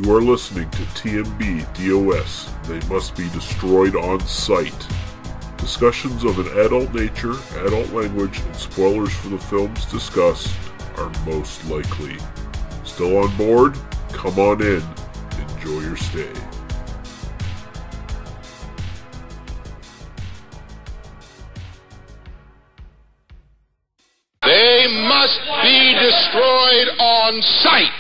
You are listening to TMBDOS. They must be destroyed on sight. Discussions of an adult nature, adult language, and spoilers for the films discussed are most likely. Still on board? Come on in. Enjoy your stay. They must be destroyed on sight.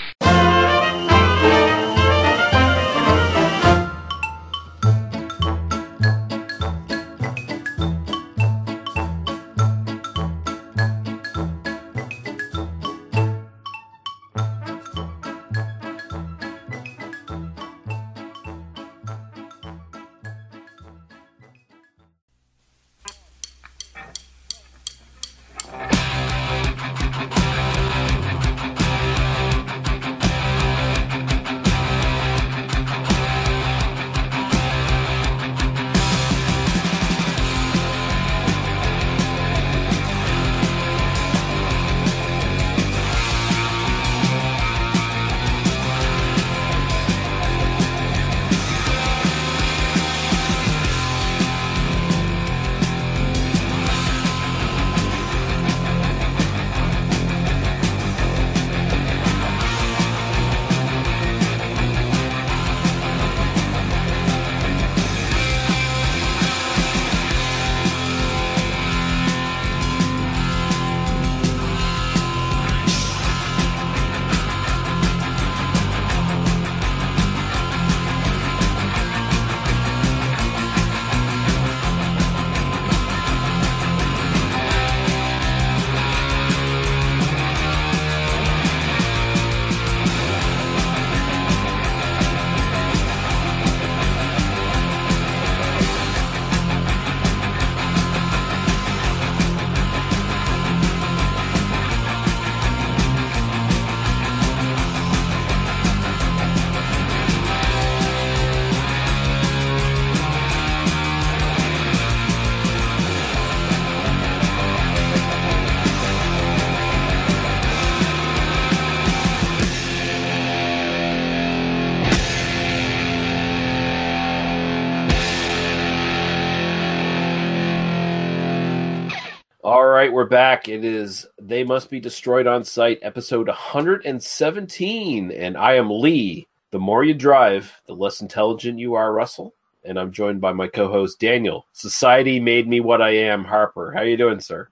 All right, we're back. It is They Must Be Destroyed on Sight, episode 117. And I am Lee. The more you drive, the less intelligent you are, Russell. And I'm joined by my co-host, Daniel. Society made me what I am, Harper. How you doing, sir?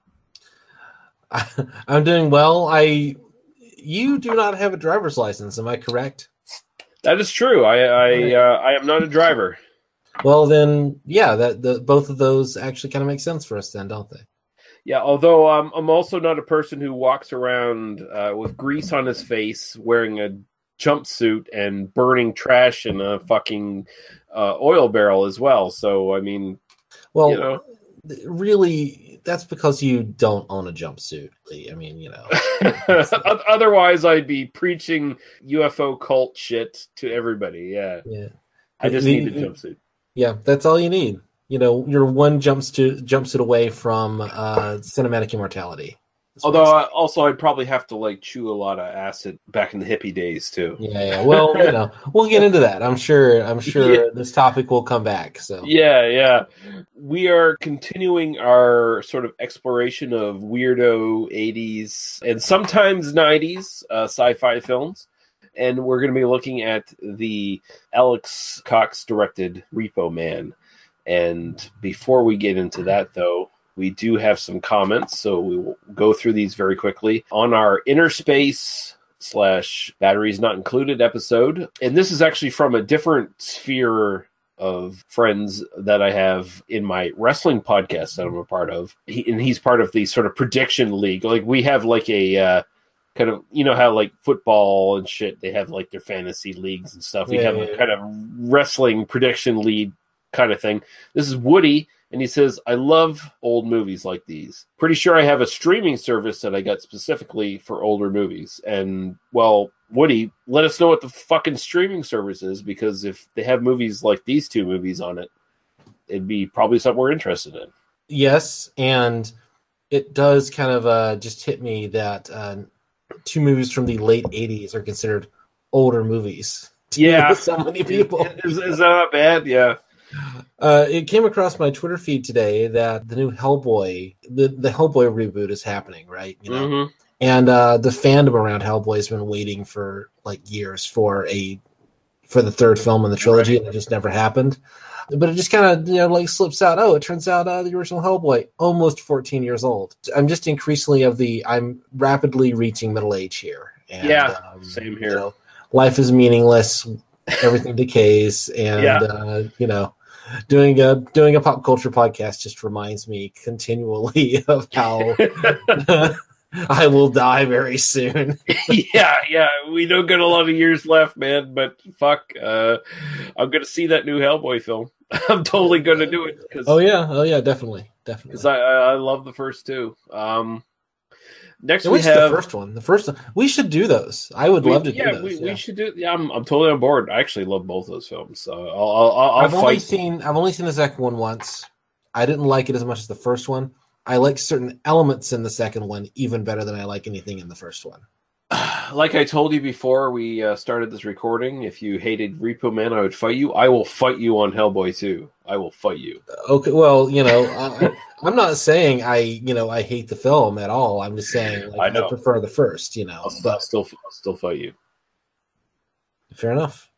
I'm doing well. You do not have a driver's license, am I correct? That is true. I am not a driver. Well, then, yeah, both of those actually kind of make sense for us then, don't they? Yeah, although I'm also not a person who walks around with grease on his face, wearing a jumpsuit and burning trash in a fucking oil barrel as well. So, I mean, well, you know. Really, that's because you don't own a jumpsuit. I mean, you know. Otherwise, I'd be preaching UFO cult shit to everybody. Yeah. I just need a jumpsuit. Yeah, that's all you need. You know, you're one jumpsuit away from cinematic immortality. Although, also, I'd probably have to like chew a lot of acid back in the hippie days too. Yeah. Well, you know, we'll get into that. I'm sure yeah. This topic will come back. So yeah. We are continuing our sort of exploration of weirdo 80s and sometimes 90s sci-fi films. And we're going to be looking at the Alex Cox directed Repo Man. And before we get into that, though, we do have some comments, so we will go through these very quickly. On our Inner Space / Batteries Not Included episode, and this is actually from a different sphere of friends that I have in my wrestling podcast that I'm a part of. He's part of the sort of prediction league. Like, we have like a kind of, you know how like football and shit, they have like their fantasy leagues and stuff. We have a kind of wrestling prediction league kind of thing. This is Woody, and he says, I love old movies like these. Pretty sure I have a streaming service that I got specifically for older movies. And, well, Woody, let us know what the fucking streaming service is, because if they have movies like these two movies on it, it'd be probably something we're interested in. Yes, and it does kind of just hit me that two movies from the late 80s are considered older movies. Yeah, so many people. Is that not bad? Yeah. It came across my Twitter feed today that the new Hellboy, the Hellboy reboot is happening, right? You know, Mm-hmm. and the fandom around Hellboy has been waiting for like years for the third film in the trilogy, Right. and it just never happened. But it just kind of like slips out. Oh, it turns out the original Hellboy, almost 14 years old. I'm rapidly reaching middle age here. And, Yeah, same here. Life is meaningless. Everything decays, and doing a pop culture podcast just reminds me continually of how I will die very soon. yeah. We don't got a lot of years left, man. But fuck, I'm gonna see that new Hellboy film. I'm totally gonna do it. Oh yeah, definitely. Because I love the first two. Next we have the first one. The first one. We should do those. I would love to do those. We should do. Yeah, I'm totally on board. I actually love both those films. So I've only seen the second one once. I didn't like it as much as the first one. I like certain elements in the second one even better than I like anything in the first one. Like I told you before we started this recording, if you hated Repo Man, I would fight you. I will fight you on Hellboy 2. I will fight you. Okay, well, I'm not saying I hate the film at all. I'm just saying I prefer the first. I'll still fight you. Fair enough.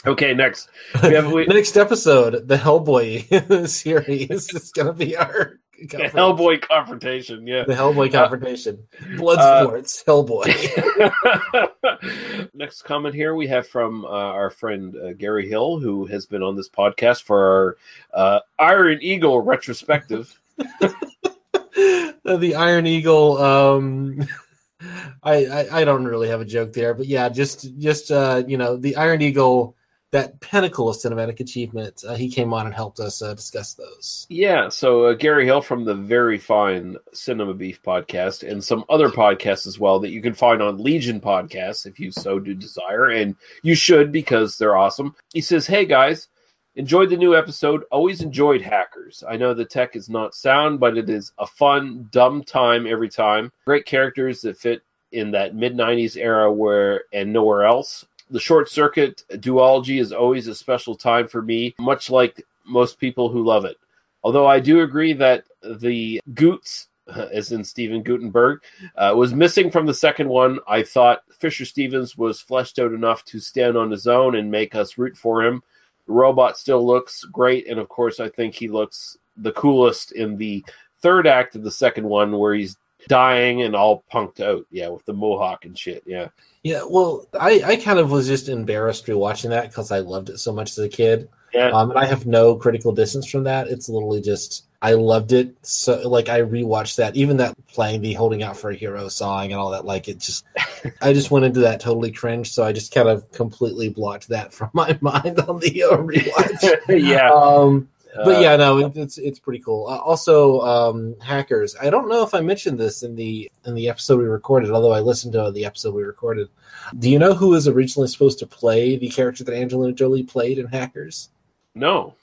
Okay, next. Next episode, the Hellboy series is going to be our Hellboy confrontation. Yeah, the Hellboy confrontation. Bloodsports, Hellboy. Next comment here we have from our friend Gary Hill, who has been on this podcast for our Iron Eagle retrospective. The Iron Eagle. I don't really have a joke there, but yeah, just the Iron Eagle. That pinnacle of cinematic achievement, he came on and helped us discuss those. Yeah, so Gary Hill from the very fine Cinema Beef podcast and some other podcasts as well that you can find on Legion Podcasts if you so do desire, and you should because they're awesome. He says, "Hey guys, enjoyed the new episode. Always enjoyed Hackers. I know the tech is not sound, but it is a fun, dumb time every time. Great characters that fit in that mid-90s era and nowhere else. The short circuit duology is always a special time for me, much like most people who love it. Although I do agree that the Goots, as in Steven Gutenberg, was missing from the second one. I thought Fisher Stevens was fleshed out enough to stand on his own and make us root for him. The robot still looks great, and of course I think he looks the coolest in the third act of the second one where he's dying and all punked out, with the mohawk and shit, yeah. Yeah, well, I kind of was just embarrassed rewatching that because I loved it so much as a kid. Yeah. And I have no critical distance from that. It's literally just, I loved it. So, I rewatched that, even that playing the Holding Out for a Hero song and all that, I just went into that totally cringe, so I just kind of completely blocked that from my mind on the rewatch. Yeah. But yeah, no, it's pretty cool. Also, Hackers. I don't know if I mentioned this in the episode we recorded, although I listened to the episode we recorded. Do you know who was originally supposed to play the character that Angelina Jolie played in Hackers? No.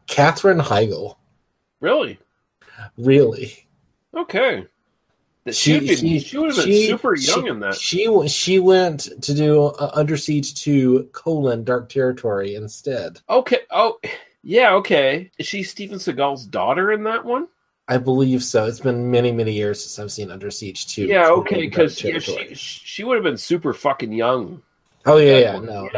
Katherine Heigl. Really? Really. Okay. She would have been super young in that. She went to do Under Siege 2: Dark Territory instead. Okay. Oh. Yeah, okay. Is she Steven Seagal's daughter in that one? I believe so. It's been many, many years since I've seen Under Siege 2. Yeah, okay, because she would have been super fucking young. Oh, yeah. No.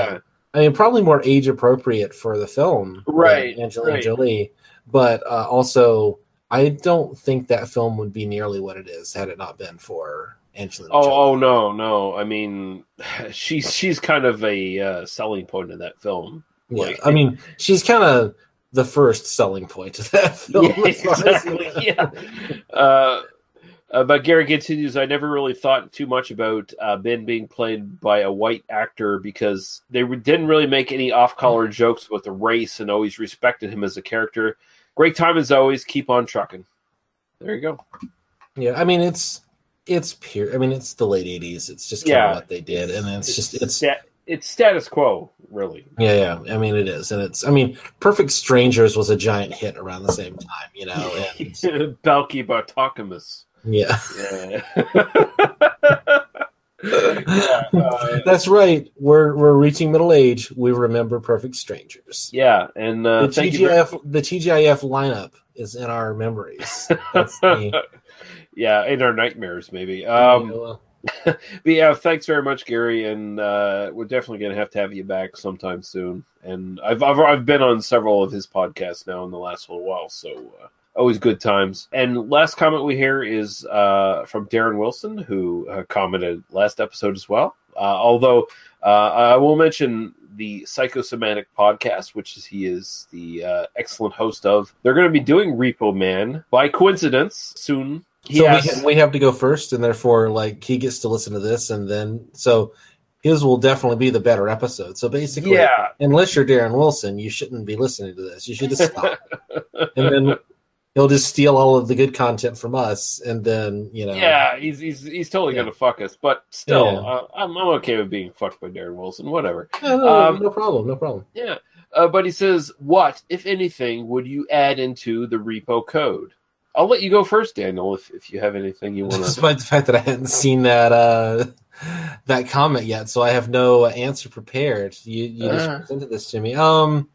I mean, probably more age appropriate for the film. Right. Angelina Jolie. But also, I don't think that film would be nearly what it is had it not been for Angelina Jolie. Oh, no. I mean, she's kind of a selling point in that film. Yeah, I mean, she's kind of the first selling point of that film. Yeah, exactly. Yeah. But Gary continues, I never really thought too much about Ben being played by a white actor because they didn't really make any off-color jokes about the race and always respected him as a character. Great time as always. Keep on trucking. There you go. Yeah, I mean, it's pure. I mean, it's the late 80s. It's just kind of what they did. And it's status quo, really. Yeah. I mean, it is. And Perfect Strangers was a giant hit around the same time, And Balky Bartokamus. Yeah. That's right. We're reaching middle age. We remember Perfect Strangers. Yeah, and The thank TGIF lineup is in our memories. That's the yeah, in our nightmares, maybe. well, But yeah, thanks very much, Gary, and we're definitely going to have you back sometime soon. And I've been on several of his podcasts now in the last little while, so always good times. And last comment we hear is from Darren Wilson, who commented last episode as well. Although I will mention the Psychosomatic podcast, which he is the excellent host of. They're going to be doing Repo Man by coincidence soon. We have to go first, and therefore, like, he gets to listen to this, and then his will definitely be the better episode. So basically, unless you're Darren Wilson, you shouldn't be listening to this. You should just stop, and then he'll just steal all of the good content from us, and then yeah, he's totally gonna fuck us. But still, I'm okay with being fucked by Darren Wilson. Whatever. No problem. Yeah, but he says, what, if anything, would you add into the repo code? I'll let you go first, Daniel, if you have anything you want to. Despite the fact that I hadn't seen that comment yet, so I have no answer prepared. You just presented this to me. I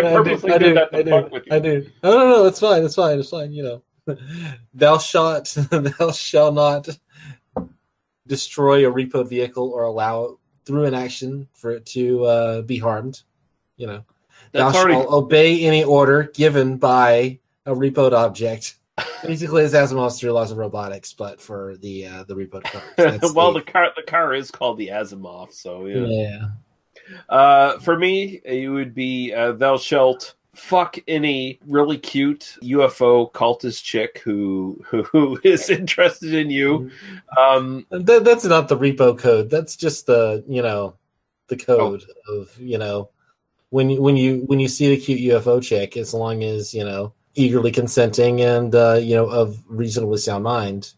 purposely did that to fuck with you. I do. No, it's fine. It's fine. Thou shall not destroy a repo vehicle or allow through an action for it to be harmed. Thou shalt obey any order given by a repoed object. Basically, it's Asimov's three laws of robotics, but for the repoed cars. Well, the car is called the Asimov, so yeah. For me, it would be thou shalt fuck any really cute UFO cultist chick who is interested in you. That's not the repo code. That's just the code of when you see the cute UFO chick, as long as eagerly consenting and of reasonably sound mind.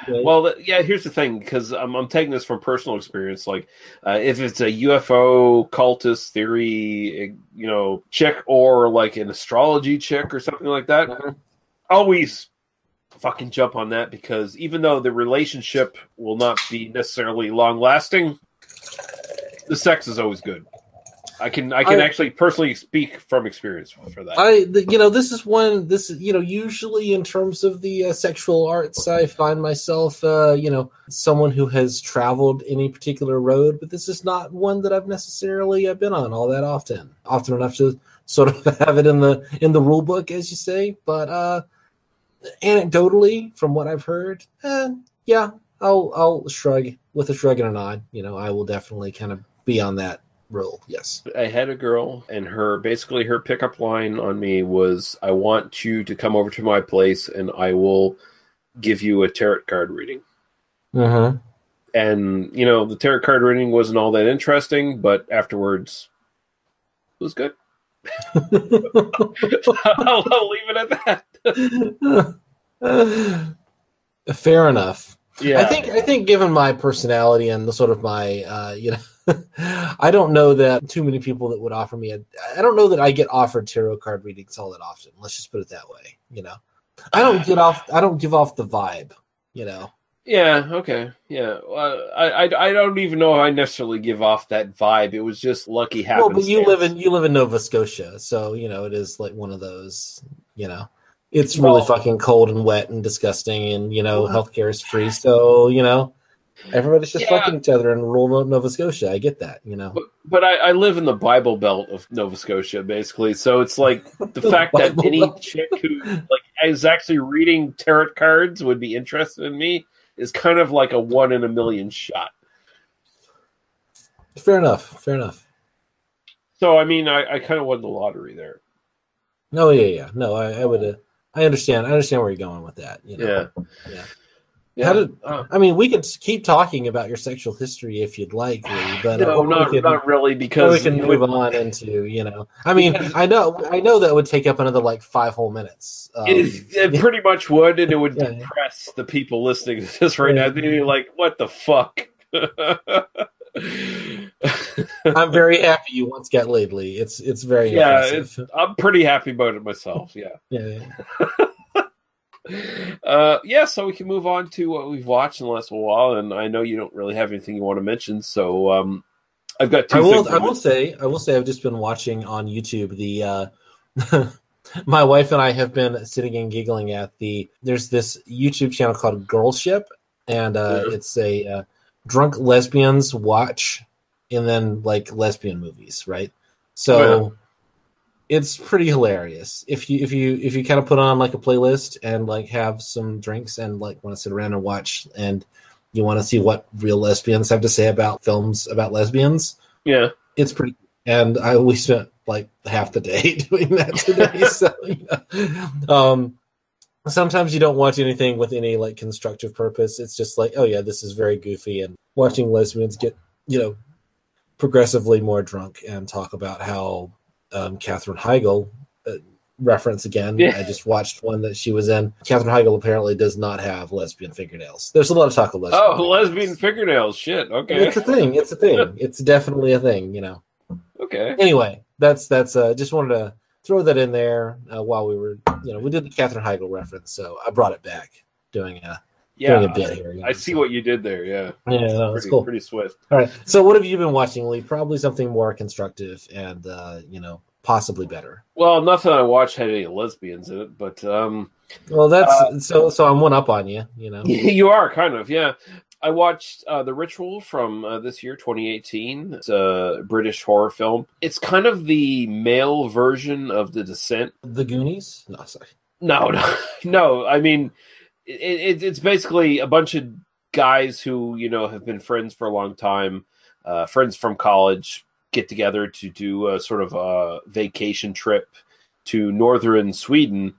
Right? Well, here's the thing, because I'm taking this from personal experience. Like, if it's a UFO cultist theory, chick, or like an astrology chick or something like that, always fucking jump on that, because even though the relationship will not be necessarily long lasting, the sex is always good. I can actually personally speak from experience for that. This is usually in terms of the sexual arts, I find myself, someone who has traveled any particular road, but this is not one that I've necessarily been on all that often enough to sort of have it in the rule book, as you say. But anecdotally, from what I've heard, I'll shrug with a shrug and a nod. I will definitely kind of be on that rule. Yes. I had a girl, and her pickup line on me was, I want you to come over to my place and I will give you a tarot card reading. Mm-hmm. And, the tarot card reading wasn't all that interesting, but afterwards it was good. I'll leave it at that. Fair enough. Yeah. I think given my personality and the sort of my, I don't know that too many people that would offer me I don't know that I get offered tarot card readings all that often. Let's just put it that way. I don't give off the vibe, Yeah. Okay. Yeah. I don't even know if I necessarily give off that vibe. It was just lucky happenstance. Well, but you live in Nova Scotia, so it is like one of those. It's really fucking cold and wet and disgusting, and healthcare is free, so everybody's just fucking each other in rural Nova Scotia. I get that, But I live in the Bible Belt of Nova Scotia, basically. So it's like the fact that any chick who is actually reading tarot cards would be interested in me is kind of like a 1 in a million shot. Fair enough. So I mean, I kind of won the lottery there. No, yeah. No, I would. I understand. I understand where you're going with that. Yeah. We could keep talking about your sexual history if you'd like, but no, not really, because we can move on into. I know that would take up another 5 whole minutes. It pretty much would, and it would depress the people listening to this right now. They'd be like, "What the fuck?" I'm very happy you once got laid, Lee. It's very impressive. I'm pretty happy about it myself. Yeah. Yeah. So we can move on to what we've watched in the last while, and I know you don't really have anything you want to mention, so I've got two things. I will say I've just been watching on YouTube the my wife and I have been sitting and giggling at there's this YouTube channel called Girl Ship, and it's a drunk lesbians watch and then like lesbian movies, right? So it's pretty hilarious if you kind of put on like a playlist and like have some drinks and like want to sit around and watch, and you want to see what real lesbians have to say about films about lesbians. Yeah, it's pretty. And we spent like half the day doing that today. So sometimes you don't watch anything with any like constructive purpose. It's just like, oh yeah, this is very goofy, and watching lesbians get progressively more drunk and talk about how Katherine Heigl reference again. Yeah. I just watched one that she was in. Katherine Heigl apparently does not have lesbian fingernails. There's a lot of talk of lesbian. Oh, lesbian fingernails. Shit. Okay. It's a thing. It's definitely a thing. Okay. Anyway, that's just wanted to throw that in there while we were, we did the Katherine Heigl reference, so I brought it back doing a bit here. I see what you did there. Yeah. Yeah, no, that's cool. Pretty swift. All right. So, what have you been watching, Lee? Probably something more constructive and possibly better. Well, nothing I watched had any lesbians in it, but well, that's so I'm one up on you. You are kind of, yeah. I watched The Ritual from this year, 2018. It's a British horror film. It's kind of the male version of The Descent. The Goonies? No, sorry. No. I mean, it's basically a bunch of guys who, have been friends for a long time, friends from college, get together to do a sort of a vacation trip to northern Sweden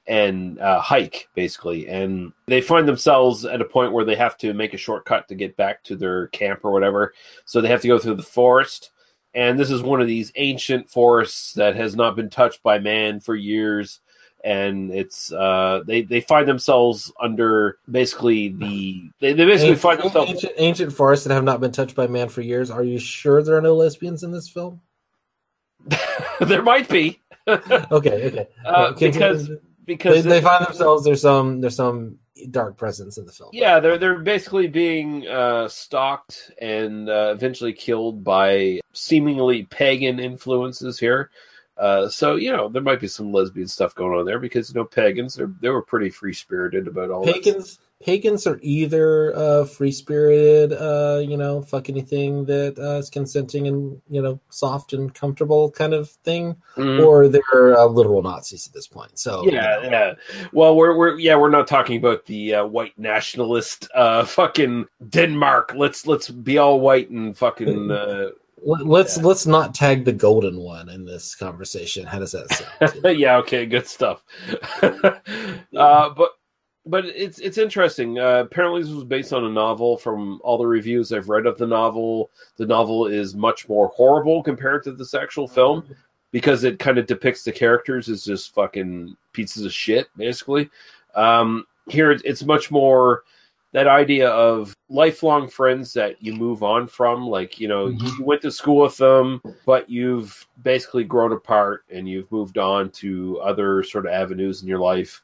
and hike, basically. And they find themselves at a point where they have to make a shortcut to get back to their camp or whatever. So they have to go through the forest. And this is one of these ancient forests that has not been touched by man for years. And it's they find themselves under basically they basically find themselves ancient forests that have not been touched by man for years. Are you sure there are no lesbians in this film? There might be. Okay. Because they find themselves there's some dark presence in the film. Yeah, they're basically being stalked and eventually killed by seemingly pagan influences here. So there might be some lesbian stuff going on there because pagans they were pretty free spirited about all that. Pagans are either free spirited, fuck anything that is consenting and soft and comfortable kind of thing, or they're literal Nazis at this point. So yeah. Well, we're not talking about the white nationalist fucking Denmark. Let's be all white and fucking. Let's not tag the golden one in this conversation. How does that sound? Yeah, okay, good stuff. But it's interesting. Apparently, this was based on a novel. From all the reviews I've read of the novel is much more horrible compared to this actual film because it kind of depicts the characters as just fucking pieces of shit, basically. Here, it's much more that idea of lifelong friends that you move on from. Like, you went to school with them, but you've basically grown apart and you've moved on to other sort of avenues in your life.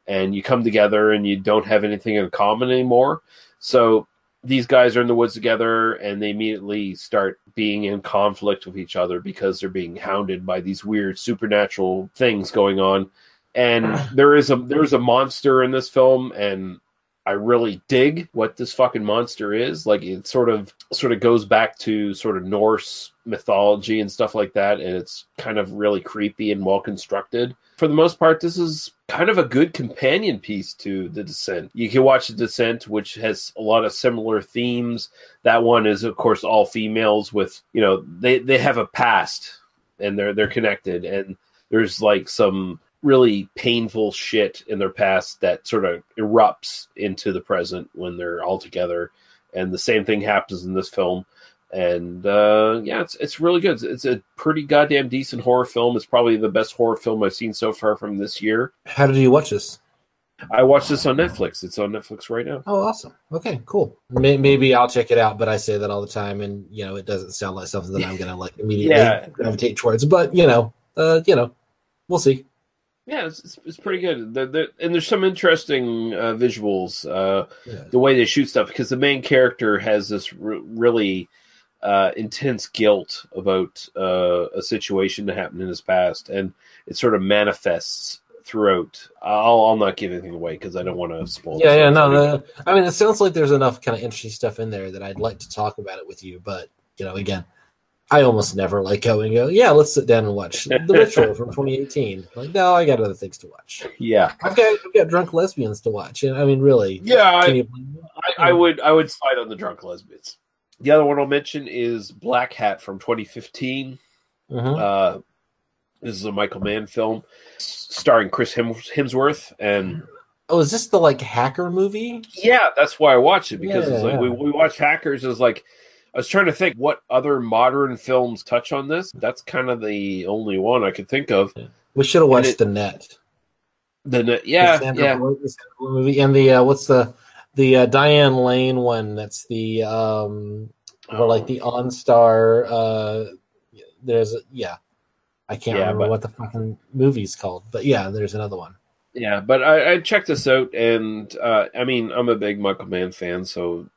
And you come together and you don't have anything in common anymore. So these guys are in the woods together and they immediately start being in conflict with each other because they're being hounded by these weird supernatural things going on. And there's a monster in this film, and I really dig what this fucking monster is. Like, it sort of goes back to sort of Norse mythology and stuff like that, and it's kind of really creepy and well constructed. For the most part, this is kind of a good companion piece to The Descent. You can watch The Descent, which has a lot of similar themes. That one is, of course, all females with, they have a past and they're connected, and there's like some really painful shit in their past that sort of erupts into the present when they're all together. And the same thing happens in this film. And it's really good. It's a pretty goddamn decent horror film. It's probably the best horror film I've seen so far from this year. How did you watch this? I watched this on Netflix. It's on Netflix right now. Oh, awesome. Okay, cool. Maybe I'll check it out, but I say that all the time, and it doesn't sound like something that I'm gonna like immediately gravitate towards. But we'll see. Yeah, it's pretty good. And there's some interesting visuals, the way they shoot stuff, because the main character has this really intense guilt about a situation that happened in his past, and it sort of manifests throughout. I'll not give anything away because I don't want to spoil. No. I mean, it sounds like there's enough kind of interesting stuff in there that I'd like to talk about it with you, but again, I almost never like going, let's sit down and watch The Ritual from 2018. Like, no, I got other things to watch. Yeah, I've got drunk lesbians to watch. And I mean, really. Yeah, I would slide on the drunk lesbians. The other one I'll mention is Blackhat from 2015. Mm-hmm. This is a Michael Mann film starring Chris Hemsworth. And is this the hacker movie? Yeah, that's why I watched it, because it's like we watched Hackers. It was like, I was trying to think what other modern films touch on this. That's kind of the only one I could think of. We should have watched The Net. The Net, yeah. Movie. And the what's the Diane Lane one? That's the or the OnStar. I can't remember what the fucking movie's called, but there's another one. Yeah, but I checked this out, and I'm a big Michael Mann fan, so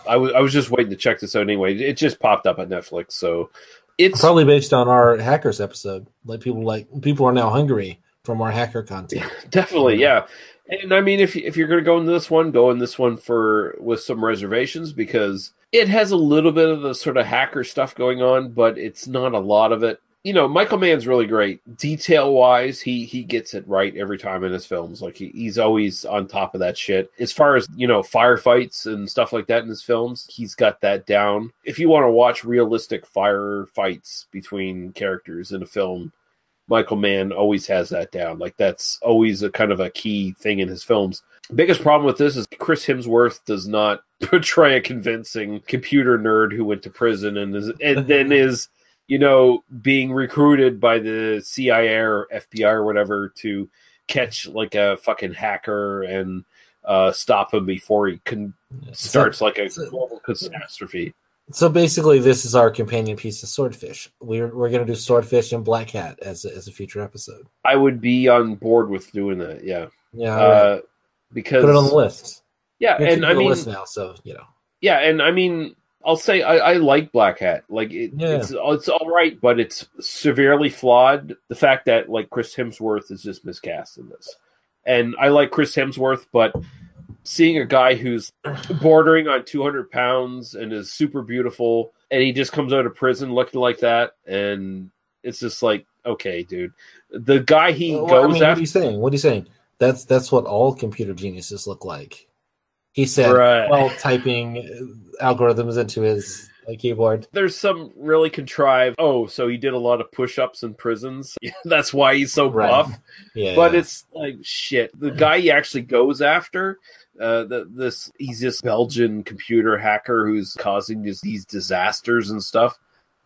I was just waiting to check this out anyway. It just popped up on Netflix, so it's probably based on our Hackers episode. People are now hungry for more hacker content. Definitely, yeah. And I mean, if you're going to go in this one with some reservations, because it has a little bit of the sort of hacker stuff going on, but it's not a lot of it. Michael Mann's really great. Detail-wise, he gets it right every time in his films. Like, he's always on top of that shit. As far as, firefights and stuff like that in his films, he's got that down. If you want to watch realistic firefights between characters in a film, Michael Mann always has that down. Like, that's always a kind of a key thing in his films. Biggest problem with this is Chris Hemsworth does not portray a convincing computer nerd who went to prison and then is being recruited by the CIA or FBI or whatever to catch a fucking hacker and stop him before he starts a global catastrophe. So basically, this is our companion piece of Swordfish. We're going to do Swordfish and Blackhat as a future episode. I would be on board with doing that. Yeah. Yeah. Right. Because put it on the list. Yeah, and I mean, list now, so Yeah, and I mean, I'll say I like Blackhat. It's all right, but it's severely flawed. The fact that Chris Hemsworth is just miscast in this, and I like Chris Hemsworth, but seeing a guy who's bordering on 200 pounds and is super beautiful, and he just comes out of prison looking like that, and it's just like, okay, dude, the guy goes after. What are you saying? That's what all computer geniuses look like. He said, while typing algorithms into his keyboard. There's some really contrived, so he did a lot of push-ups in prisons. That's why he's so buff. Yeah, but it's like, shit. The guy he actually goes after, he's this Belgian computer hacker who's causing these disasters and stuff.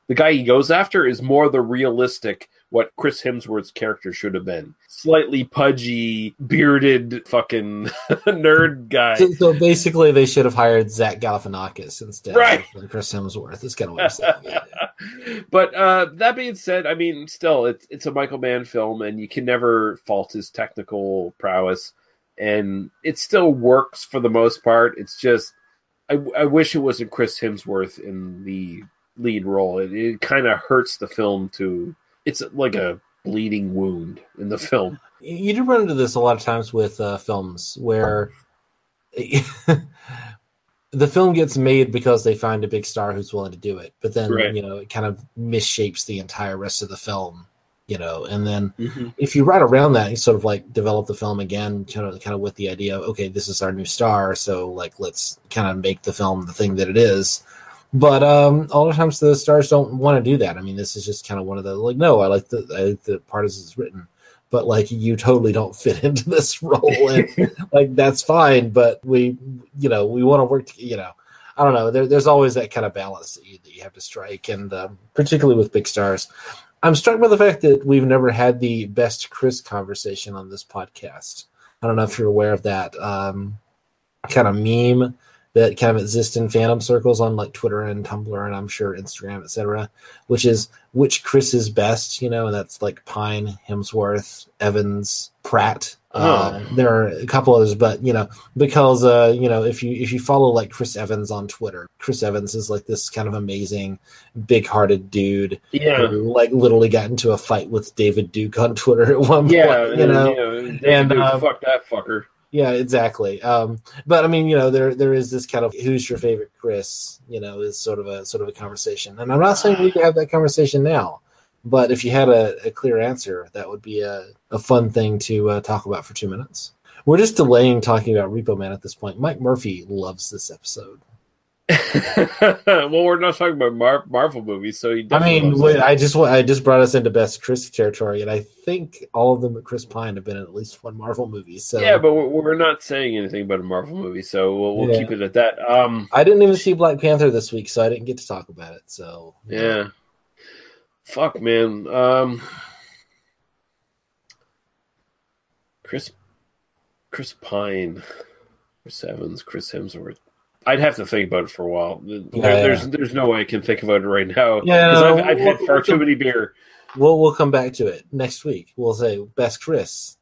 The guy he goes after is more the realistic, what Chris Hemsworth's character should have been. Slightly pudgy, bearded fucking nerd guy. So basically they should have hired Zach Galifianakis instead of Chris Hemsworth. It's kind of what I'm saying. Yeah. But that being said, I mean, still, it's a Michael Mann film, and you can never fault his technical prowess. And it still works for the most part. It's just, I wish it wasn't Chris Hemsworth in the lead role. It kind of hurts the film too. It's like a bleeding wound in the film. You do run into this a lot of times with films where the film gets made because they find a big star who's willing to do it, but then it kind of misshapes the entire rest of the film. And then if you write around that, you sort of develop the film again, kind of with the idea of, okay, this is our new star, so let's kind of make the film the thing that it is. But all the times the stars don't want to do that. I mean, this is just kind of one of the no, I like the part as it's written, but you totally don't fit into this role, and that's fine. But we want to work. I don't know. There's always that kind of balance that you have to strike, and particularly with big stars. I'm struck by the fact that we've never had the best Chris conversation on this podcast. I don't know if you're aware of that kind of meme that kind of exists in fandom circles on like Twitter and Tumblr and I'm sure Instagram, etc., which is which Chris is best, and that's like Pine, Hemsworth, Evans, Pratt. There are a couple others, but because if you follow like Chris Evans on Twitter, Chris Evans is like this kind of amazing, big-hearted dude who like literally got into a fight with David Duke on Twitter at one point. David Duke, fuck that fucker. Yeah, exactly. But I mean, there is this kind of who's your favorite Chris, is sort of a conversation. And I'm not saying we can have that conversation now, but if you had a clear answer, that would be a fun thing to talk about for 2 minutes. We're just delaying talking about Repo Man at this point. Mike Murphy loves this episode. Well, we're not talking about Marvel movies, so I just brought us into best Chris territory, and I think all of them at Chris Pine have been in at least one Marvel movie. So yeah, but we're not saying anything about a Marvel movie, so we'll keep it at that. I didn't even see Black Panther this week, so I didn't get to talk about it. So yeah, fuck, man. Chris Pine, Chris Evans, Chris Hemsworth. I'd have to think about it for a while. There's no way I can think about it right now because I've had far too many beer. We'll come back to it next week. We'll say best Chris.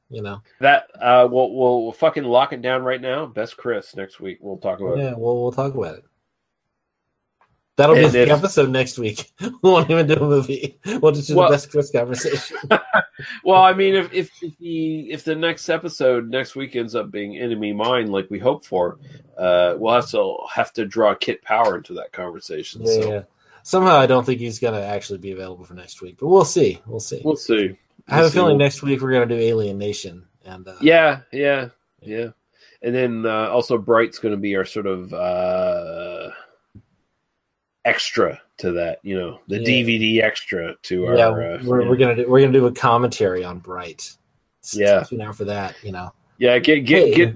That we'll fucking lock it down right now. Best Chris next week. We'll talk about it. Yeah, we'll talk about it. That'll be the episode next week. We won't even do a movie. We'll just do the best Chris conversation. Well, I mean, if the next episode next week ends up being Enemy Mine like we hope for, we'll also have to draw Kit Power into that conversation. Yeah. Somehow I don't think he's going to actually be available for next week, but we'll see. We'll see. I have a feeling next week we're going to do Alien Nation. And yeah. And then also Bright's going to be our sort of extra to that, the DVD extra to our. We're gonna do a commentary on Bright. Tune out for that. Yeah, get. Do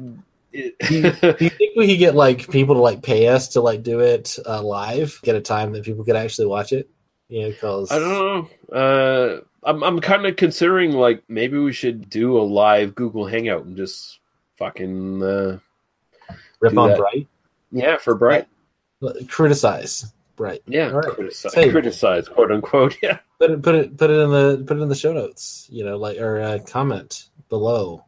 you think we could get like people to like pay us to like do it live? Get a time that people could actually watch it. Because I don't know. I'm kind of considering like maybe we should do a live Google Hangout and just fucking rip on Bright. Yeah, for Bright. Criticize. Right. Yeah. Right. Criticize, quote unquote. Yeah. Put it in the show notes. Or comment below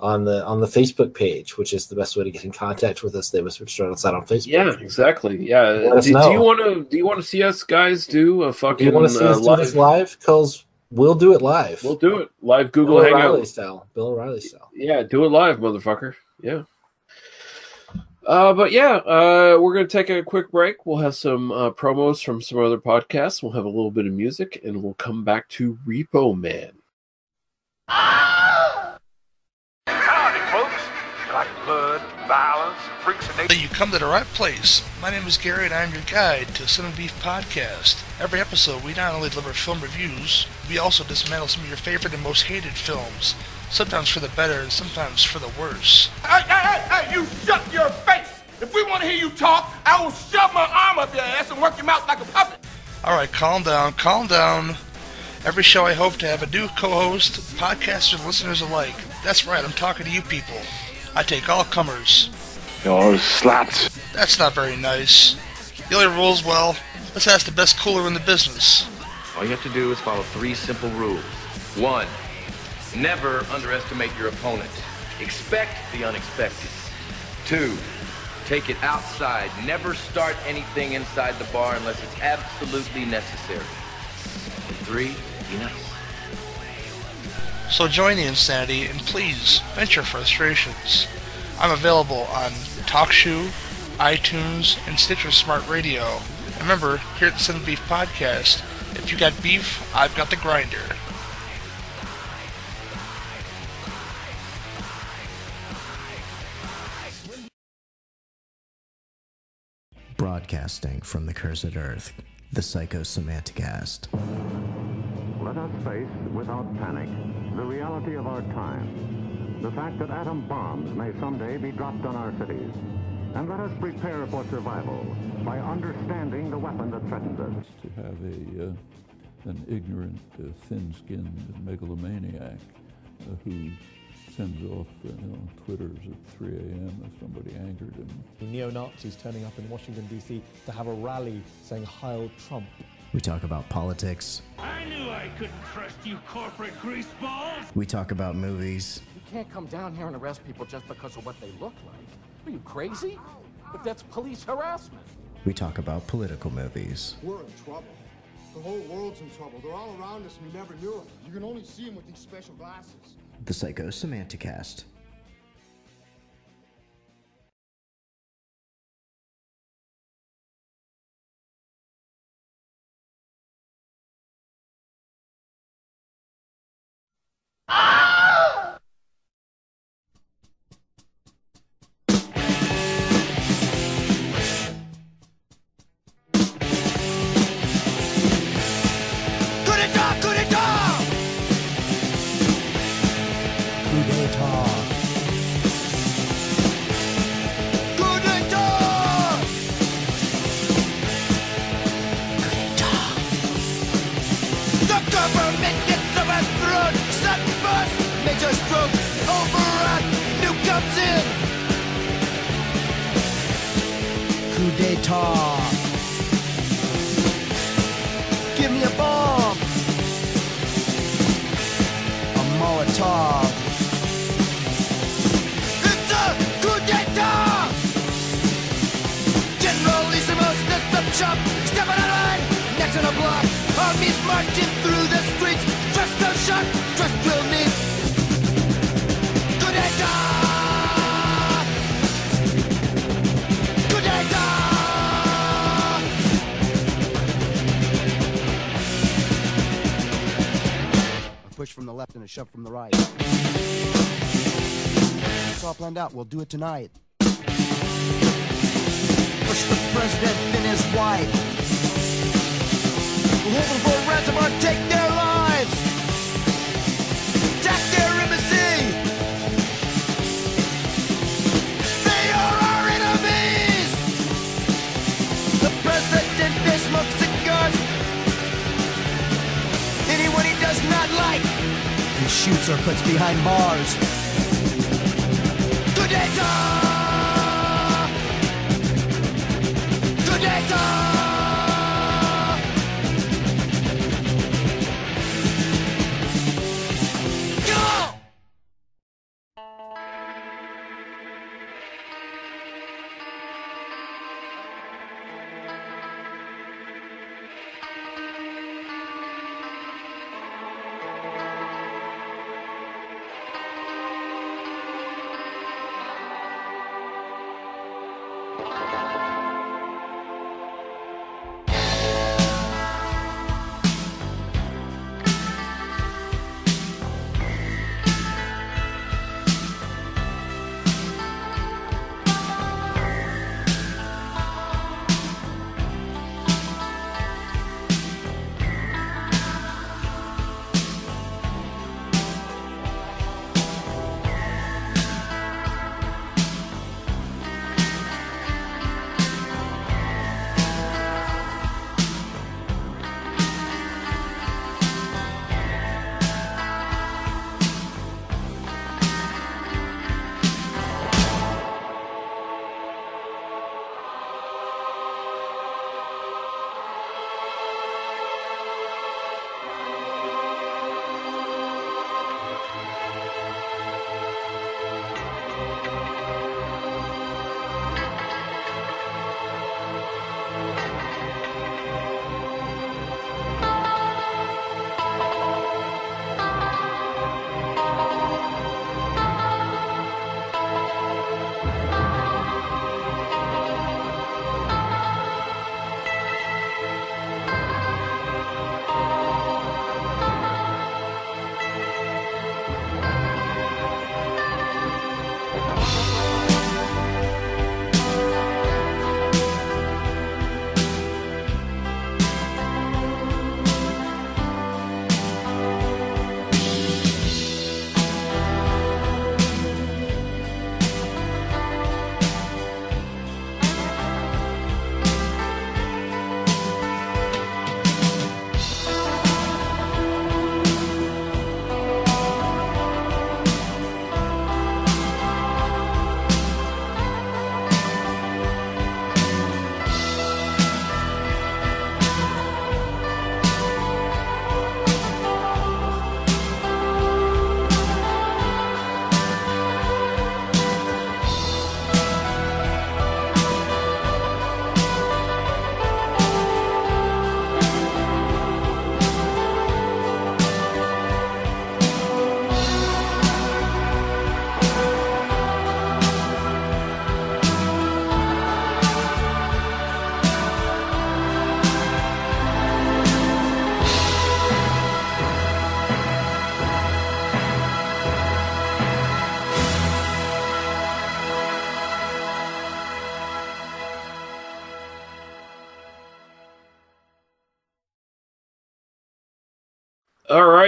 on the Facebook page, which is the best way to get in contact with us. They was start us out on Facebook. Yeah, exactly. Yeah. Do you want to see us guys do a fucking? Do you want to see us do this live? Because we'll do it live. We'll do it live. Google Hangout Bill O'Reilly style. Yeah, do it live, motherfucker. Yeah. But we're going to take a quick break. We'll have some promos from some other podcasts. We'll have a little bit of music, and we'll come back to Repo Man. Howdy, folks. You like blood, violence, freaks and nature? Then you come to the right place. My name is Gary, and I'm your guide to Cinema Beef Podcast. Every episode, we not only deliver film reviews, we also dismantle some of your favorite and most hated films. Sometimes for the better and sometimes for the worse. Hey, you shut your face! If we want to hear you talk, I will shove my arm up your ass and work your mouth like a puppet. Alright, calm down. Every show I hope to have a new co-host, podcasters and listeners alike. That's right, I'm talking to you people. I take all comers. You're sluts. That's not very nice. The only rules, well, let's ask the best cooler in the business. All you have to do is follow 3 simple rules. 1. Never underestimate your opponent. Expect the unexpected. 2. Take it outside. Never start anything inside the bar unless it's absolutely necessary. And 3. Be nice. So join the insanity and please vent your frustrations. I'm available on TalkShoe, iTunes, and Stitcher Smart Radio. And remember, here at the Cinema Beef Podcast, if you got beef, I've got the grinder. Broadcasting from the cursed earth, the Psycho-Semanticast. Let us face, without panic, the reality of our time. The fact that atom bombs may someday be dropped on our cities. And let us prepare for survival by understanding the weapon that threatens us. To have an ignorant, thin-skinned megalomaniac who sends off Twitters at 3 a.m. if somebody angered him. Neo-Nazis turning up in Washington, D.C. to have a rally saying Heil Trump. We talk about politics. I knew I couldn't trust you corporate greaseballs. We talk about movies. You can't come down here and arrest people just because of what they look like. Are you crazy? But that's police harassment. We talk about political movies. We're in trouble. The whole world's in trouble. They're all around us and we never knew it. You can only see them with these special glasses. The Socio-political. Give me a bomb. A Molotov. It's a coup d'etat. Generalissimo sniffed the chop. Stepping out of line, next in a block. Armies marching through the streets. Dressed no shot, dressed real neat. Coup d'etat. Coup d'etat. Push from the left and a shove from the right. It's all planned out. We'll do it tonight. Push the president and his wife. We'll hold them for ransom or take their lives. Attack their embassy. They are our enemies. The president, they smoke cigars. Anyone he does not like, he shoots or puts behind bars. Coup d'etat! Coup d'etat! Go!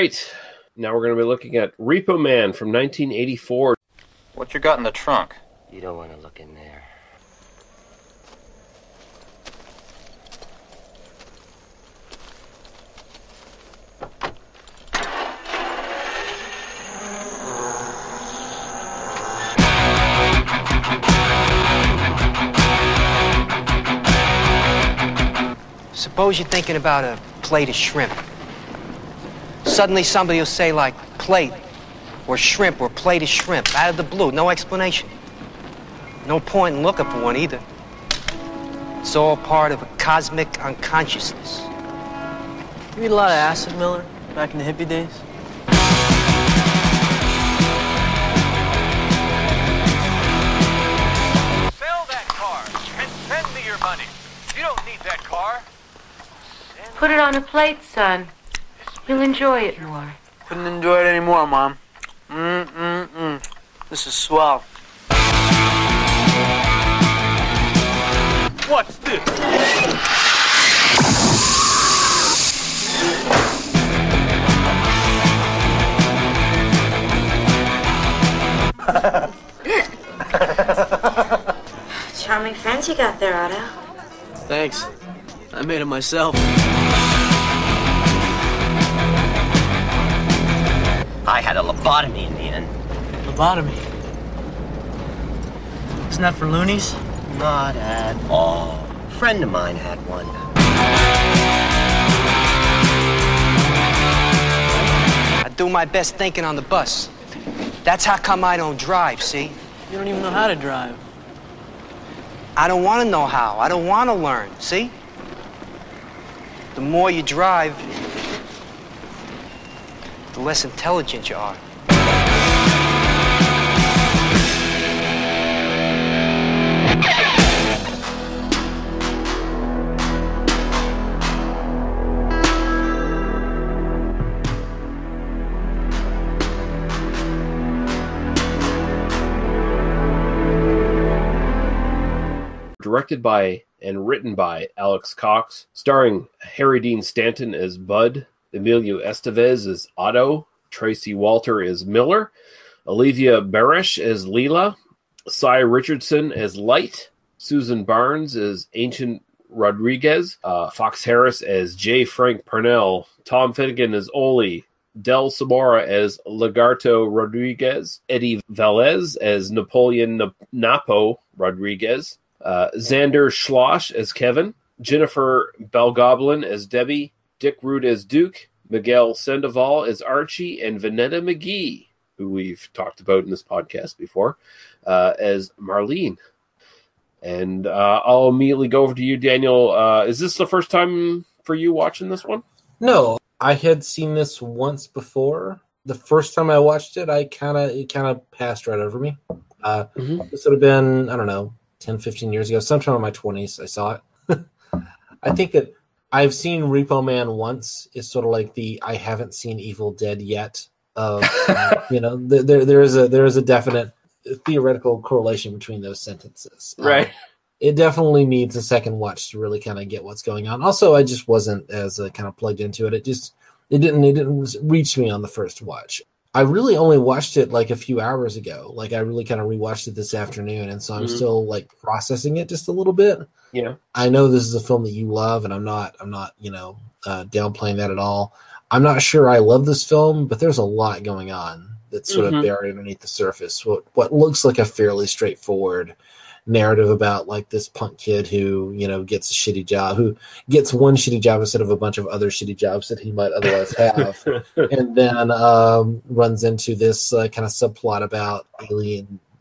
right. Now we're going to be looking at Repo Man from 1984. What you got in the trunk? You don't want to look in there. Suppose you're thinking about a plate of shrimp. Suddenly somebody will say, like, plate or shrimp or plate of shrimp out of the blue. No explanation. No point in looking for one either. It's all part of a cosmic unconsciousness. You eat a lot of acid, Miller, back in the hippie days? Sell that car and send me your money. You don't need that car. Put it on a plate, son. You'll enjoy it more. Couldn't enjoy it anymore, Mom. This is swell. What's this? Charming friends you got there, Otto. Thanks. I made it myself. I had a lobotomy in the end. Lobotomy? Isn't that for loonies? Not at all. A friend of mine had one. I do my best thinking on the bus. That's how come I don't drive, see? You don't even know how to drive. I don't want to know how. I don't want to learn, see? The more you drive, the less intelligent you are. Directed by and written by Alex Cox, starring Harry Dean Stanton as Bud, Emilio Estevez as Otto, Tracy Walter as Miller, Olivia Barish as Leela, Cy Richardson as Light, Susan Barnes as Ancient Rodriguez, Fox Harris as J. Frank Purnell, Tom Finnegan as Oli, Del Samora as Lagarto Rodriguez, Eddie Velez as Napoleon Napo Rodriguez, Xander Schloss as Kevin, Jennifer Belgoblin as Debbie, Dick Root as Duke, Miguel Sandoval as Archie, and Vanetta McGee, who we've talked about in this podcast before, as Marlene. And I'll immediately go over to you, Daniel. Is this the first time for you watching this one? No, I had seen this once before. The first time I watched it, it kind of passed right over me. This would have been, I don't know, 10, 15 years ago, sometime in my 20s, I saw it. I think that I've seen Repo Man once. It's sort of like the I haven't seen Evil Dead yet. There is a definite theoretical correlation between those sentences. Right. It definitely needs a second watch to really kind of get what's going on. Also, I just wasn't as kind of plugged into it. It didn't reach me on the first watch. I really only watched it like a few hours ago. Like I really kind of rewatched it this afternoon, and so I'm still like processing it just a little bit. Yeah, I know this is a film that you love, and I'm not downplaying that at all. I'm not sure I love this film, but there's a lot going on that's sort of buried underneath the surface. What looks like a fairly straightforward narrative about like this punk kid who gets a shitty job, who gets one shitty job instead of a bunch of other shitty jobs that he might otherwise have, and then runs into this kind of subplot about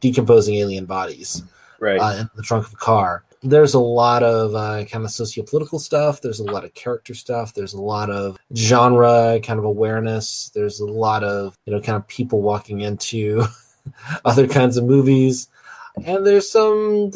decomposing alien bodies in the trunk of a car. There's a lot of kind of socio-political stuff. There's a lot of character stuff. There's a lot of genre kind of awareness. There's a lot of kind of people walking into other kinds of movies. And there's some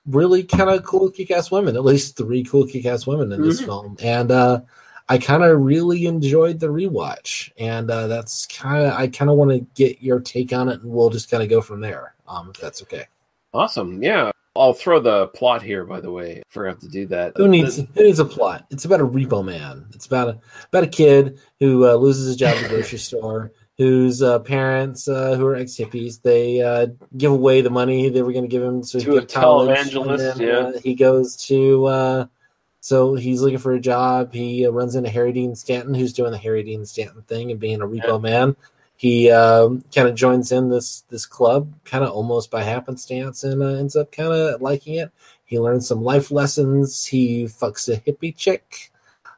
really kind of cool kick-ass women, at least 3 cool kick-ass women in this film. And I kind of really enjoyed the rewatch. And I kind of want to get your take on it, and we'll just kind of go from there, if that's okay. Awesome. Yeah. I'll throw the plot here, by the way. Forgot to do that. Who needs a plot? It's about a Repo Man. It's about a kid who loses his job at the grocery store, whose parents, who are ex-hippies, they give away the money they were going to give him to a televangelist. Yeah, he goes to. So he's looking for a job. He runs into Harry Dean Stanton, who's doing the Harry Dean Stanton thing and being a repo man. He kind of joins in this club, kind of almost by happenstance, and ends up kind of liking it. He learns some life lessons. He fucks a hippie chick,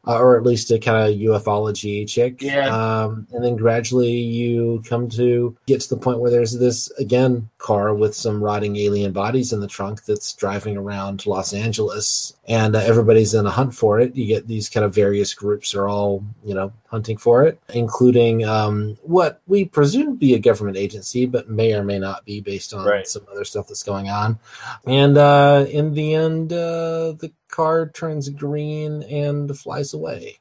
or at least a kind of ufology chick. Yeah. And then gradually you come to get to the point where there's this, again, car with some rotting alien bodies in the trunk that's driving around Los Angeles, and everybody's in a hunt for it. You get these kind of various groups are all, hunting for it, including what we presume to be a government agency, but may or may not be based on some other stuff that's going on. And in the end, the car turns green and flies away.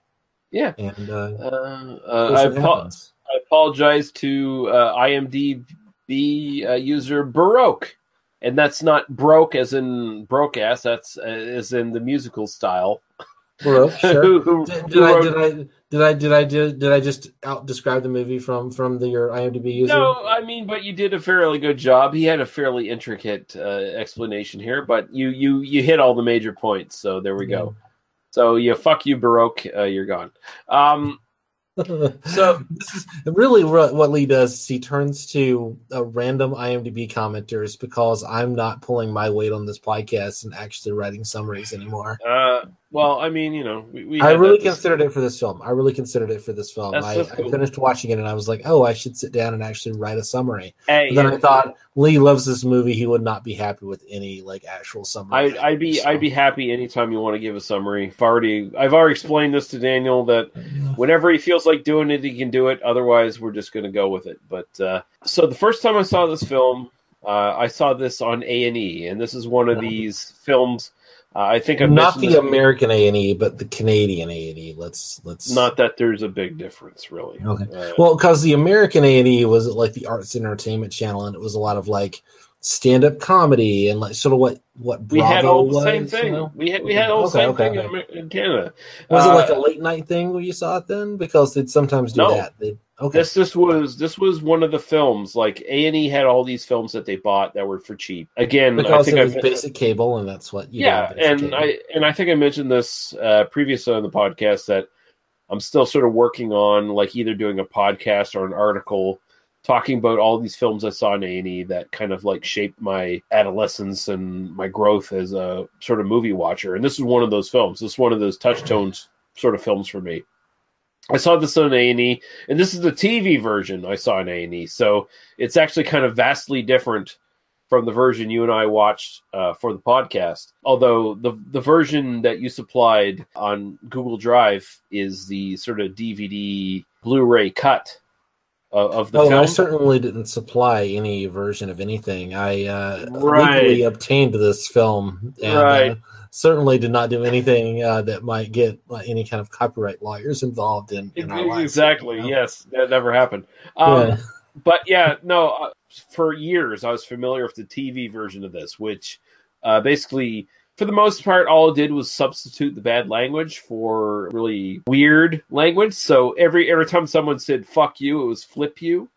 Yeah. And I apologize to IMDb user Baroque. And that's not broke as in broke ass. That's as in the musical style. Baroque, sure. Did I just out describe the movie from your IMDb user? No, I mean, but you did a fairly good job. He had a fairly intricate explanation here, but you hit all the major points. So there we go. So fuck you, Baroque. You're gone. So this is really what Lee does is he turns to random IMDb commenters because I'm not pulling my weight on this podcast and actually writing summaries anymore. Well, I mean, we I really considered it for this film. I Cool. finished watching it and I was like, oh, I should sit down and actually write a summary. Hey, but then I thought Lee loves this movie. He would not be happy with any actual summary. I'd be happy anytime you want to give a summary. I've already explained this to Daniel that whenever he feels like doing it, he can do it. Otherwise, we're just going to go with it. But so the first time I saw this film, I saw this on A&E, and this is one of these films. I think I've not the this American A&E, but the Canadian A&E. Let's not that there's a big difference, really. Okay. Well, because the American A&E was like the Arts and Entertainment Channel, and it was a lot of stand-up comedy and sort of what Bravo we had all the was, same thing. We had all the same thing in Canada. Was it a late night thing when you saw it then? Because they'd sometimes do that. This was one of the films. Like A&E had all these films that they bought that were for cheap. Again, because I think it was basic cable, and that's what. I think I mentioned this previously on the podcast that I'm still sort of working on either doing a podcast or an article talking about all these films I saw in A&E that kind of shaped my adolescence and my growth as a sort of movie watcher. And this is one of those films. This is one of those touchstones sort of films for me. I saw this on A&E, and this is the TV version I saw in A&E. So it's actually kind of vastly different from the version you and I watched for the podcast. Although the version that you supplied on Google Drive is the sort of DVD Blu-ray cut of the film. I certainly didn't supply any version of anything. I legally obtained this film and certainly did not do anything that might get any kind of copyright lawyers involved in our lives. Exactly, yes. That never happened. But for years I was familiar with the TV version of this, which basically, for the most part, all it did was substitute the bad language for really weird language. So every time someone said "fuck you," it was "flip you,"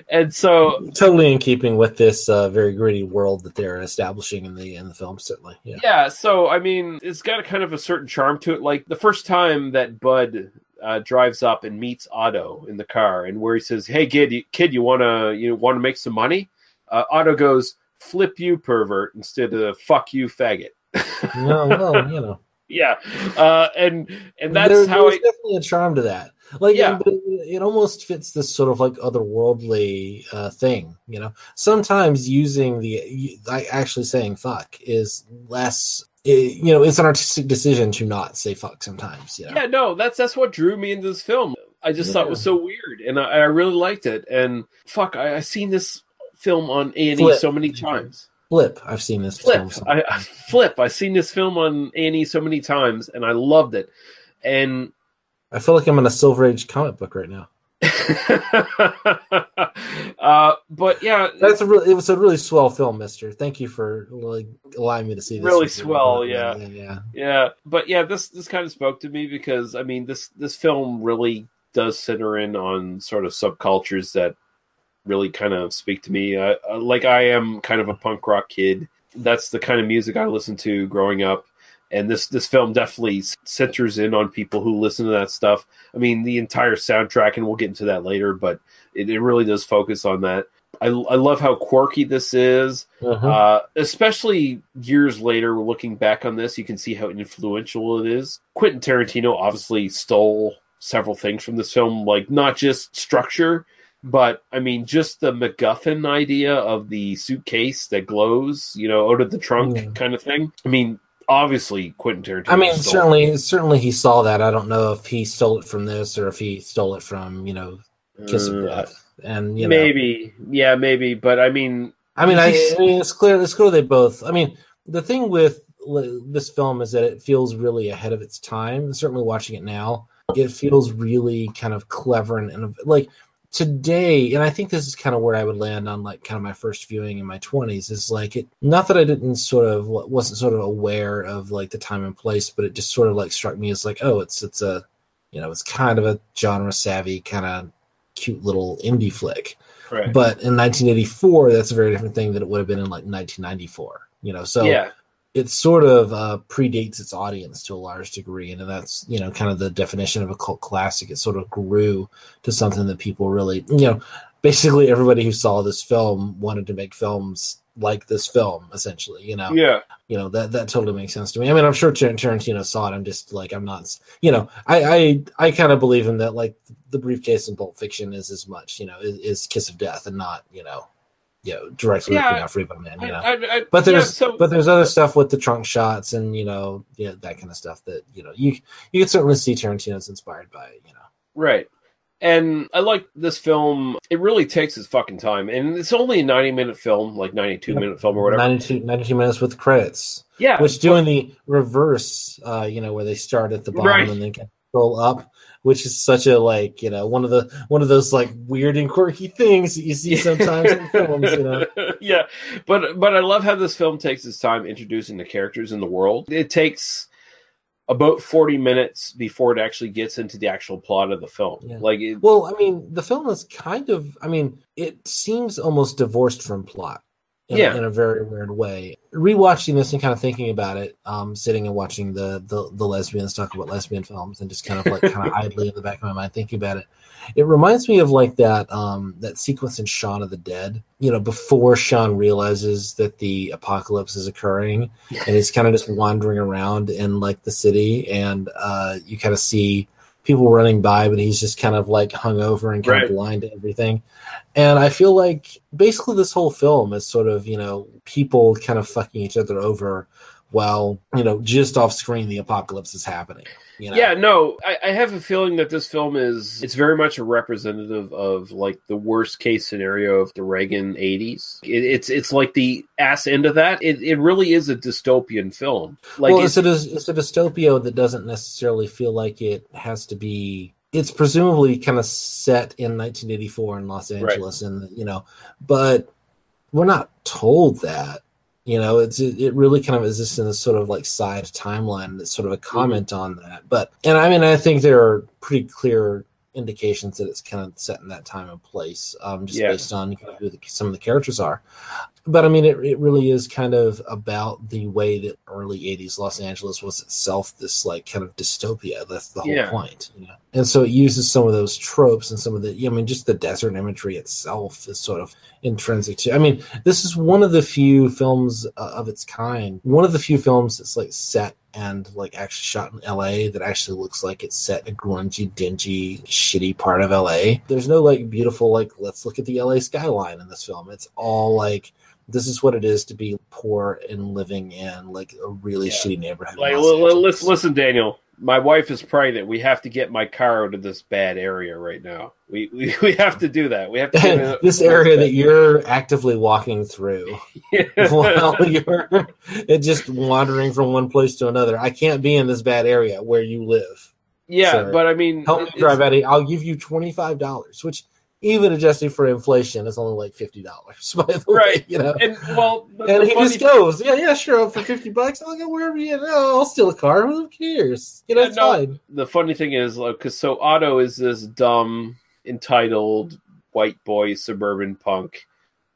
and so totally in keeping with this very gritty world that they're establishing in the film. Certainly, yeah. So I mean, it's got a kind of a certain charm to it. Like the first time that Bud drives up and meets Otto in the car, and where he says, "Hey, kid, you wanna make some money?" Otto goes, "Flip you, pervert," instead of "fuck you, faggot." Yeah, and that's how there's definitely a charm to that. But it almost fits this sort of otherworldly thing. Sometimes using actually saying "fuck" is less. It's an artistic decision to not say "fuck" sometimes. Yeah, no, that's what drew me into this film. I just thought it was so weird, and I really liked it. And fuck, I seen this film on A&E so many times. Flip. I've seen this film. I've seen this film on A&E so many times, and I loved it. And I feel like I'm in a Silver Age comic book right now. But yeah, it was a really swell film, Mister. Thank you for allowing me to see this. Really swell, yeah. Yeah. But yeah, this kind of spoke to me because I mean this film really does center in on sort of subcultures that really kind of speak to me. Like I am kind of a punk rock kid. That's the kind of music I listened to growing up. And this film definitely centers in on people who listen to that stuff. I mean, the entire soundtrack, and we'll get into that later, but it really does focus on that. I love how quirky this is. Especially years later, looking back on this, you can see how influential it is. Quentin Tarantino obviously stole several things from this film, like not just structure, but I mean, just the MacGuffin idea of the suitcase that glows, out of the trunk kind of thing. I mean, obviously Quentin Tarantino. I mean, certainly he saw that. I don't know if he stole it from this or if he stole it from, Kiss of Death. And maybe, but I mean, it's clear they both. I mean, the thing with this film is that it feels really ahead of its time. Certainly, watching it now, it feels really kind of clever and like today. And I think this is kind of where I would land on like kind of my first viewing in my 20s. Is like it. Not that I wasn't sort of aware of like the time and place, but it just sort of like struck me as like, oh, it's a, it's kind of a genre savvy kind of cute little indie flick. Right. But in 1984, that's a very different thing than it would have been in like 1994. So yeah. It sort of predates its audience to a large degree, and that's kind of the definition of a cult classic. It sort of grew to something that people really, basically everybody who saw this film wanted to make films like this film, essentially. Yeah. That totally makes sense to me. I mean, I'm sure Tarantino saw it. I'm just like, I'm not, I kind of believe in that, like the briefcase in Pulp Fiction is as much, is Kiss of Death and not, directly looking out for Repo Man, but there's other stuff with the trunk shots and, that kind of stuff that, you can certainly see Tarantino's inspired by, Right. And I like this film. It really takes its fucking time. And it's only a 90-minute film, like 92-minute film or whatever. 92 minutes with credits. Yeah. Which doing the reverse, where they start at the bottom and then roll up, which is such a like, one of those like weird and quirky things that you see sometimes in films, Yeah. But I love how this film takes its time introducing the characters in the world. It takes about 40 minutes before it actually gets into the actual plot of the film. Yeah. The film is kind of, it seems almost divorced from plot in a very weird way. Rewatching this and kind of thinking about it, sitting and watching the lesbians talk about lesbian films and just kind of idly in the back of my mind thinking about it. It reminds me of like that sequence in Shaun of the Dead, before Shaun realizes that the apocalypse is occurring and he's kind of just wandering around in like the city and you kind of see people running by, but he's just kind of like hungover and kind of blind to everything. And I feel like basically this whole film is sort of, people kind of fucking each other over while, just off screen the apocalypse is happening. Yeah, no, I have a feeling that this film it's very much a representative of like the worst case scenario of the Reagan 80s. It's like the ass end of that. It really is a dystopian film. Like, it's a dystopia that doesn't necessarily feel like it has to be. It's presumably kind of set in 1984 in Los Angeles, and but we're not told that. It really kind of exists in this sort of like side timeline that's sort of a comment on that. But, and I think there are pretty clear indications that it's kind of set in that time and place, based on kind of who some of the characters are. But it really is kind of about the way that early 80s Los Angeles was itself this like kind of dystopia. That's the whole point. And so it uses some of those tropes and some of the, just the desert imagery itself is sort of intrinsic to. This is one of the few films of its kind. One of the few films that's like set and like actually shot in LA that actually looks like it's set in a grungy, dingy, shitty part of LA. There's no like beautiful, like, let's look at the LA skyline in this film. It's all like, this is what it is to be poor and living in like a really shitty neighborhood. Like, listen, Daniel, my wife is pregnant. We have to get my car out of this bad area right now. We have to do that. We have to this area that you're actively walking through while you're just wandering from one place to another. I can't be in this bad area where you live. Yeah, Sir, but I mean, help me drive, Eddie. I'll give you $25, which even adjusting for inflation is only like $50. By the way, you know. And well, and he just goes, yeah, sure, for $50, I'll go wherever you know. I'll steal a car. Who cares? You know, it's fine. The funny thing is, because so Otto is this dumb, entitled white boy suburban punk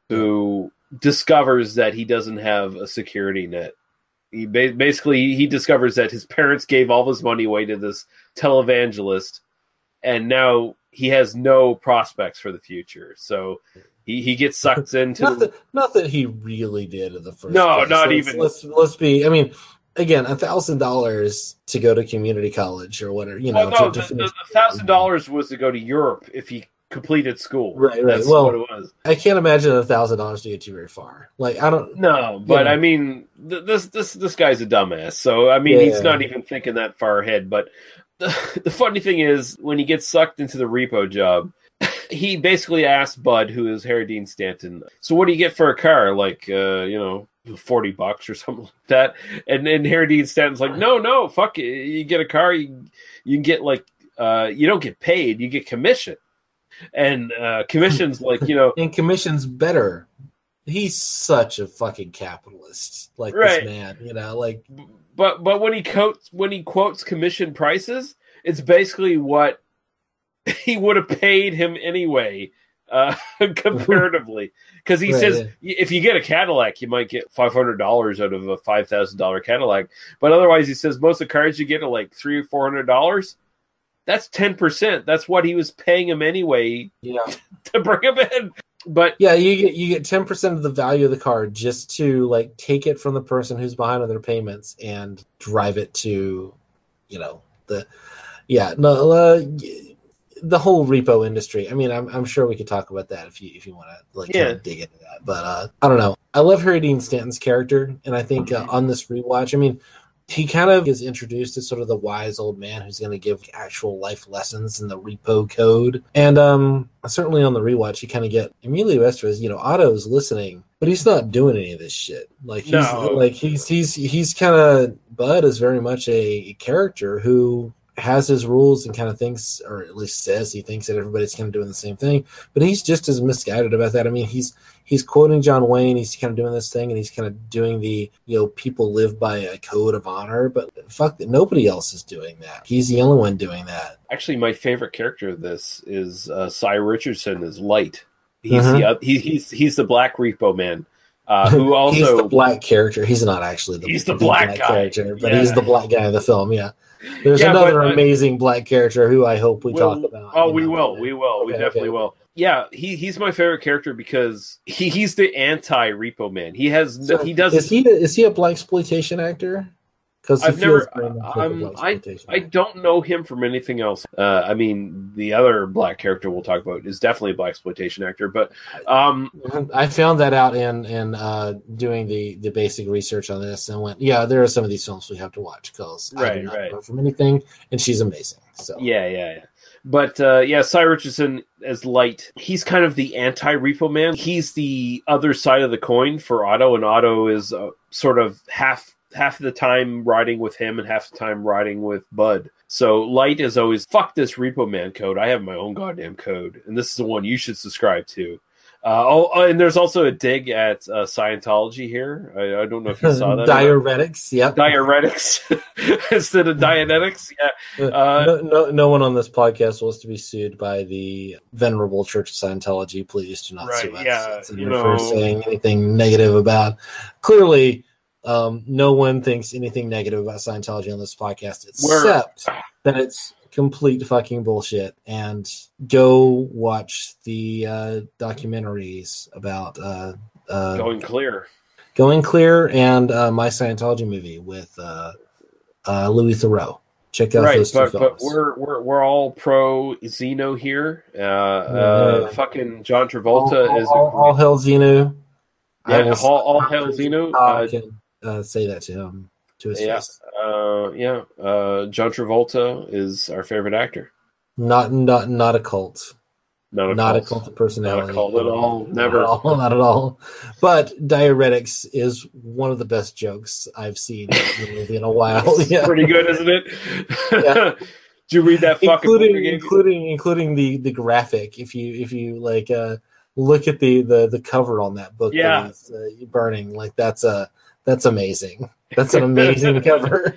who discovers that he doesn't have a security net. He basically he discovers that his parents gave all his money away to this televangelist, and now he has no prospects for the future. So he gets sucked into not that he really did in the first no, place. not even. Let's be. I mean, again, $1,000 to go to community college or whatever. You know, well, no, the $1,000 was to go to Europe if he completed school. Right. That's Well, what it was. I can't imagine $1,000 to get you very far. Like I don't. No, but I mean, this guy's a dumbass. So I mean, he's not even thinking that far ahead. But the funny thing is, when he gets sucked into the repo job, he basically asks Bud, who is Dean Stanton, so what do you get for a car? Like, $40 or something like that. And then Dean Stanton's like, no, fuck it. You get a car, you can get like, you don't get paid, you get commission. And commission's like, and commission's better. He's such a fucking capitalist, like this man, like. But when he quotes commission prices, it's basically what he would have paid him anyway, comparatively. Because he says if you get a Cadillac, you might get $500 out of a $5,000 Cadillac. But otherwise, he says most of the cars you get are like $300 or $400. That's 10%. That's what he was paying him anyway. Yeah, to bring him in. But yeah, you get 10% of the value of the car just to like take it from the person who's behind on their payments and drive it to, the whole repo industry. I mean, I'm sure we could talk about that if you want to kind of dig into that. But I don't know. I love Dean Stanton's character, and I think on this rewatch, I mean, he kind of is introduced as sort of the wise old man who's going to give actual life lessons in the repo code. And certainly on the rewatch, you kind of get Emilio Estevez, Otto's listening, but he's not doing any of this shit. Like he's kind of, Bud is very much a character who has his rules and kind of thinks, or at least says he thinks that everybody's kind of doing the same thing, but he's just as misguided about that. I mean, he's quoting John Wayne, he's kind of doing this thing, and he's kind of doing the, people live by a code of honor, but fuck that, nobody else is doing that. He's the only one doing that. Actually, my favorite character of this is Cy Richardson as Light. He's the black repo man. Who also he's the black character. He's not actually he's the black guy. Character, but he's the black guy in the film. Yeah, there's another amazing black character who I hope we talk about. Oh, we will. We definitely will. Yeah, he's my favorite character because he's the anti Repo Man. Is he a black exploitation actor? Because I don't know him from anything else. I mean, the other black character we'll talk about is definitely a black exploitation actor. But I found that out in doing the basic research on this and went, there are some of these films we have to watch because I do not know from anything, and she's amazing. So yeah. But Cy Richardson as Light, he's kind of the anti-Repo Man. He's the other side of the coin for Otto, and Otto is sort of half the time riding with him and half the time riding with Bud. So Light is always, fuck this Repo Man code. I have my own goddamn code, and this is the one you should subscribe to. And there's also a dig at Scientology here. I don't know if you saw that. Diuretics, yep. Diuretics instead of Dianetics. Yeah. No one on this podcast wants to be sued by the Venerable Church of Scientology. Please do not sue us. Yeah, for saying anything negative about. Clearly, no one thinks anything negative about Scientology on this podcast, except that it's complete fucking bullshit. And go watch the documentaries about Going Clear and My Scientology Movie with Louis Theroux. Check out those two films. But we're all pro Zeno here. Fucking John Travolta is all hell Zeno. Yeah, all hell Zeno. Say that to him, to his face. John Travolta is our favorite actor. Not a cult. Not a cult of personality. Not a cult at all. Never. Not at all. But Diuretics is one of the best jokes I've seen in a movie in a while. It's pretty good, isn't it? Yeah. Did you read that fucking book I gave you? including the graphic. If you like look at the cover on that book that he's burning, like that's amazing. That's an amazing cover.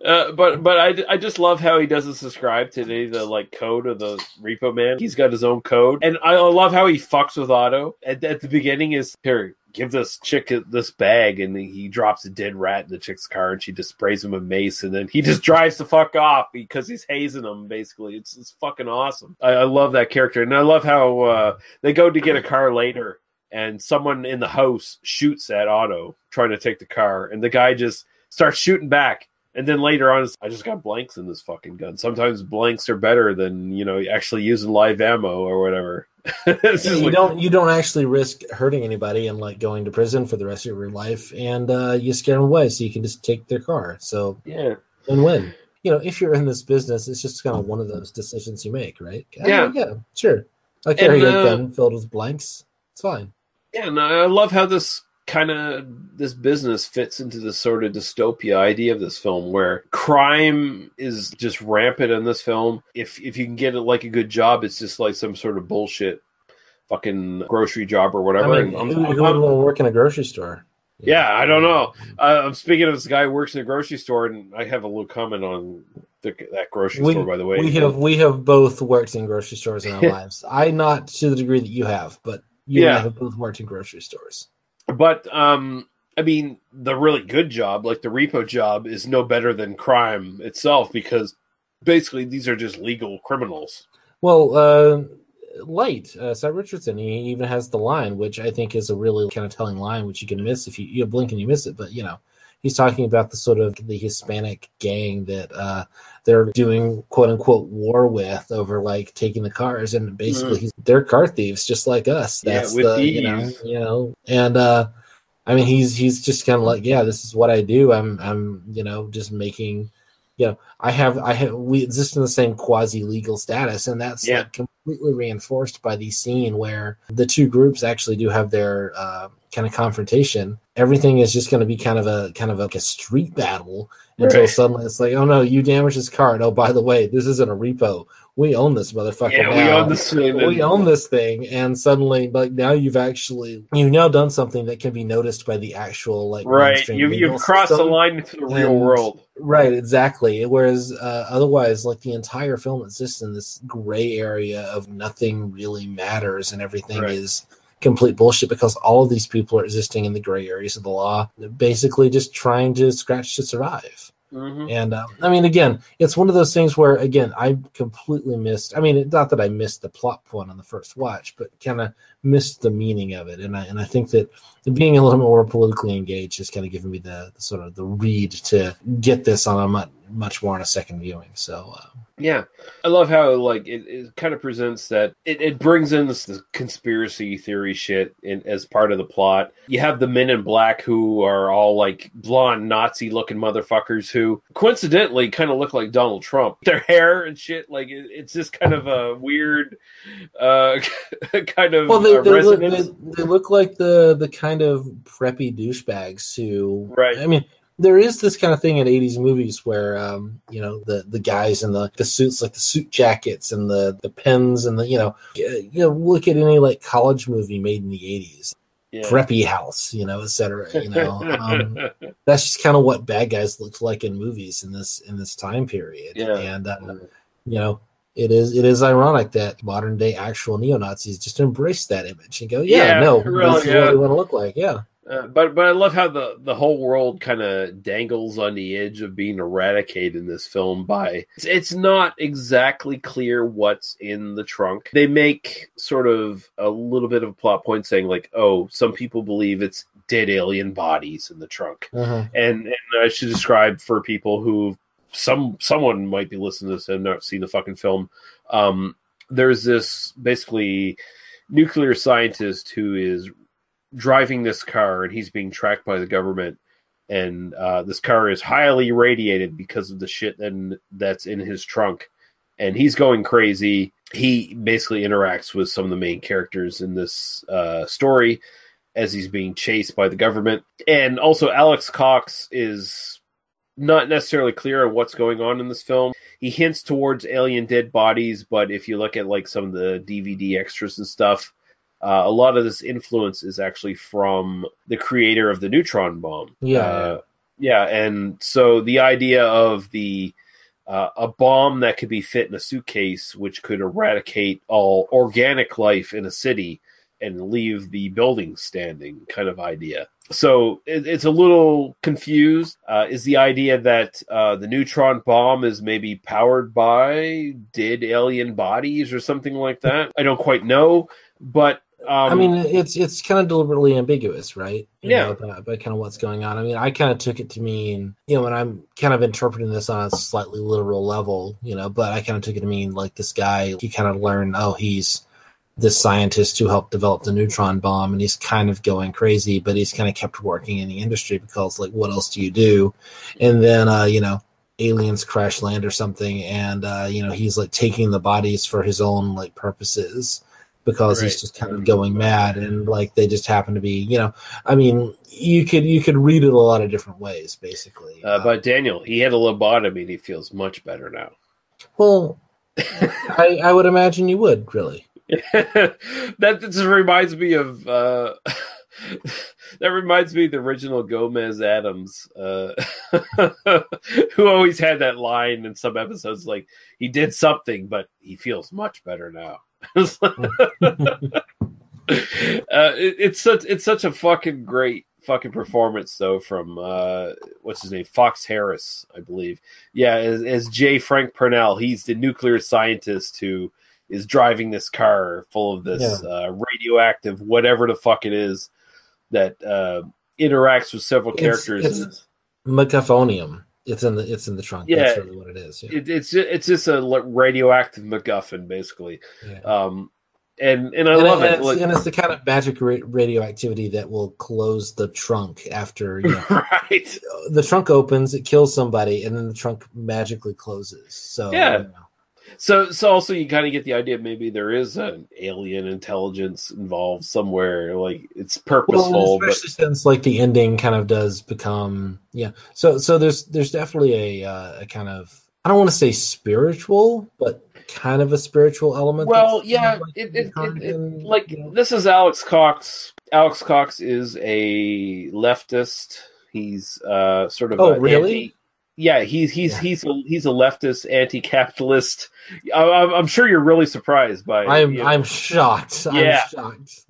But I just love how he doesn't subscribe to any of the like code of the Repo Man. He's got his own code, and I love how he fucks with Otto. At the beginning is here. Give this chick this bag, and he drops a dead rat in the chick's car, and she just sprays him with mace, and then he just drives the fuck off because he's hazing him. Basically, it's fucking awesome. I love that character, and I love how they go to get a car later, and someone in the house shoots at Otto trying to take the car, and the guy just starts shooting back. And then later on, I just got blanks in this fucking gun. Sometimes blanks are better than actually using live ammo or whatever. You don't actually risk hurting anybody and like going to prison for the rest of your life, and you scare them away so you can just take their car. So win-win. If you're in this business, it's just kind of one of those decisions you make, right? Yeah, sure. I carry a gun filled with blanks. It's fine. Yeah, and I love how this business fits into the sort of dystopia idea of this film, where crime is just rampant in this film. If you can get like a good job, it's just like some sort of bullshit fucking grocery job or whatever. I mean, who would want to work in a grocery store? Yeah, I don't know. I'm speaking of this guy who works in a grocery store, and I have a little comment on that grocery store, by the way. We have both worked in grocery stores in our lives. I not to the degree that you have, but you and I have both worked in grocery stores. But, I mean, the really good job, like the repo job, is no better than crime itself, because basically these are just legal criminals. Well, Cy Richardson, he even has the line, which I think is a really kind of telling line, which you can miss if you blink and you miss it. But, he's talking about the sort of the Hispanic gang that they're doing quote unquote war with over like taking the cars, and basically they're car thieves just like us. That's and I mean he's just kind of like, this is what I do. I'm just making we exist in the same quasi legal status, and that's like completely reinforced by the scene where the two groups actually do have their kind of confrontation. Everything is just going to be kind of like a street battle until suddenly it's like, oh no, you damaged his car. And oh, by the way, this isn't a repo. We own this motherfucker. Yeah, we own this thing. We own this thing. And suddenly, like, now you've now done something that can be noticed by the actual like You've crossed the line into the real world. Right, exactly. Whereas otherwise, like the entire film exists in this gray area of nothing really matters and everything is complete bullshit, because all of these people are existing in the gray areas of the law, basically just trying to scratch to survive. And I mean, again, it's one of those things where, again, I completely missed. I mean, not that I missed the plot point on the first watch, but kind of missed the meaning of it. And I think that being a little more politically engaged has kind of given me the sort of the read to get this on a much more on a second viewing. So. Yeah, I love how like it kind of presents that it brings in this conspiracy theory shit as part of the plot. You have the men in black who are all like blonde Nazi looking motherfuckers who coincidentally kind of look like Donald Trump. Their hair and shit, like it's just kind of a weird kind of resonance. They look like the kind of preppy douchebags who, I mean, there is this kind of thing in 80s movies where, the guys in the suits, like the suit jackets and the pens and look at any like college movie made in the 80s, preppy house, et cetera. That's just kind of what bad guys looked like in movies in this time period. And, it is ironic that modern day actual neo-Nazis just embrace that image and go, this is what we want to look like. Yeah. But I love how the whole world kind of dangles on the edge of being eradicated in this film by it's not exactly clear what's in the trunk. They make sort of a little bit of a plot point saying like, oh, some people believe it's dead alien bodies in the trunk. And I should describe for people who someone might be listening to this and not seen the fucking film. There's this basically nuclear scientist who is driving this car, and he's being tracked by the government, and this car is highly irradiated because of the shit that's in his trunk, and he's going crazy. He basically interacts with some of the main characters in this story as he's being chased by the government. And also Alex Cox is not necessarily clear on what's going on in this film. he hints towards alien dead bodies, but if you look at like some of the DVD extras and stuff, a lot of this influence is actually from the creator of the neutron bomb. Yeah, and so the idea of a bomb that could be fit in a suitcase, which could eradicate all organic life in a city and leave the building standing, kind of idea. So it's a little confused. Is the idea that the neutron bomb is maybe powered by dead alien bodies or something like that? I don't quite know, but I mean, it's kind of deliberately ambiguous, right? You Yeah. know, about kind of what's going on. I mean, I kind of took it to mean, you know, and I'm kind of interpreting this on a slightly literal level, you know, but I kind of took it to mean like this guy, he kind of learned, oh, he's this scientist who helped develop the neutron bomb, and he's kind of going crazy, but he's kind of kept working in the industry because, like, what else do you do? And then, you know, aliens crash land or something, and, you know, he's like taking the bodies for his own like purposes, because he's just kind of going mad, and like they just happen to be, you know, I mean, you could read it a lot of different ways, basically. But Daniel, he had a lobotomy and he feels much better now. Well, I would imagine you would, really. That just reminds me of that reminds me of the original Gomez Adams, who always had that line in some episodes, like, he did something, but he feels much better now. It's such a fucking great fucking performance though from what's his name, Fox Harris, I believe. Yeah, as J. Frank Purnell. He's the nuclear scientist who is driving this car full of this radioactive whatever the fuck it is that interacts with several characters. It's MacGuffonium. It's in the trunk. Yeah, that's really what it is. Yeah. It's just a radioactive MacGuffin, basically. Yeah. And I love it. And it's the kind of magic radioactivity that will close the trunk after, you know, right. The trunk opens, it kills somebody, and then the trunk magically closes. So yeah. You know. So also you kind of get the idea maybe there is an alien intelligence involved somewhere, like it's purposeful. Well, especially since like the ending kind of does become So there's definitely a kind of, I don't want to say spiritual, but kind of a spiritual element. Well, yeah, this is Alex Cox. Alex Cox is a leftist. He's sort of really? He's a leftist, anti-capitalist. I'm sure you're really surprised by. I'm shocked. Yeah. I'm shocked.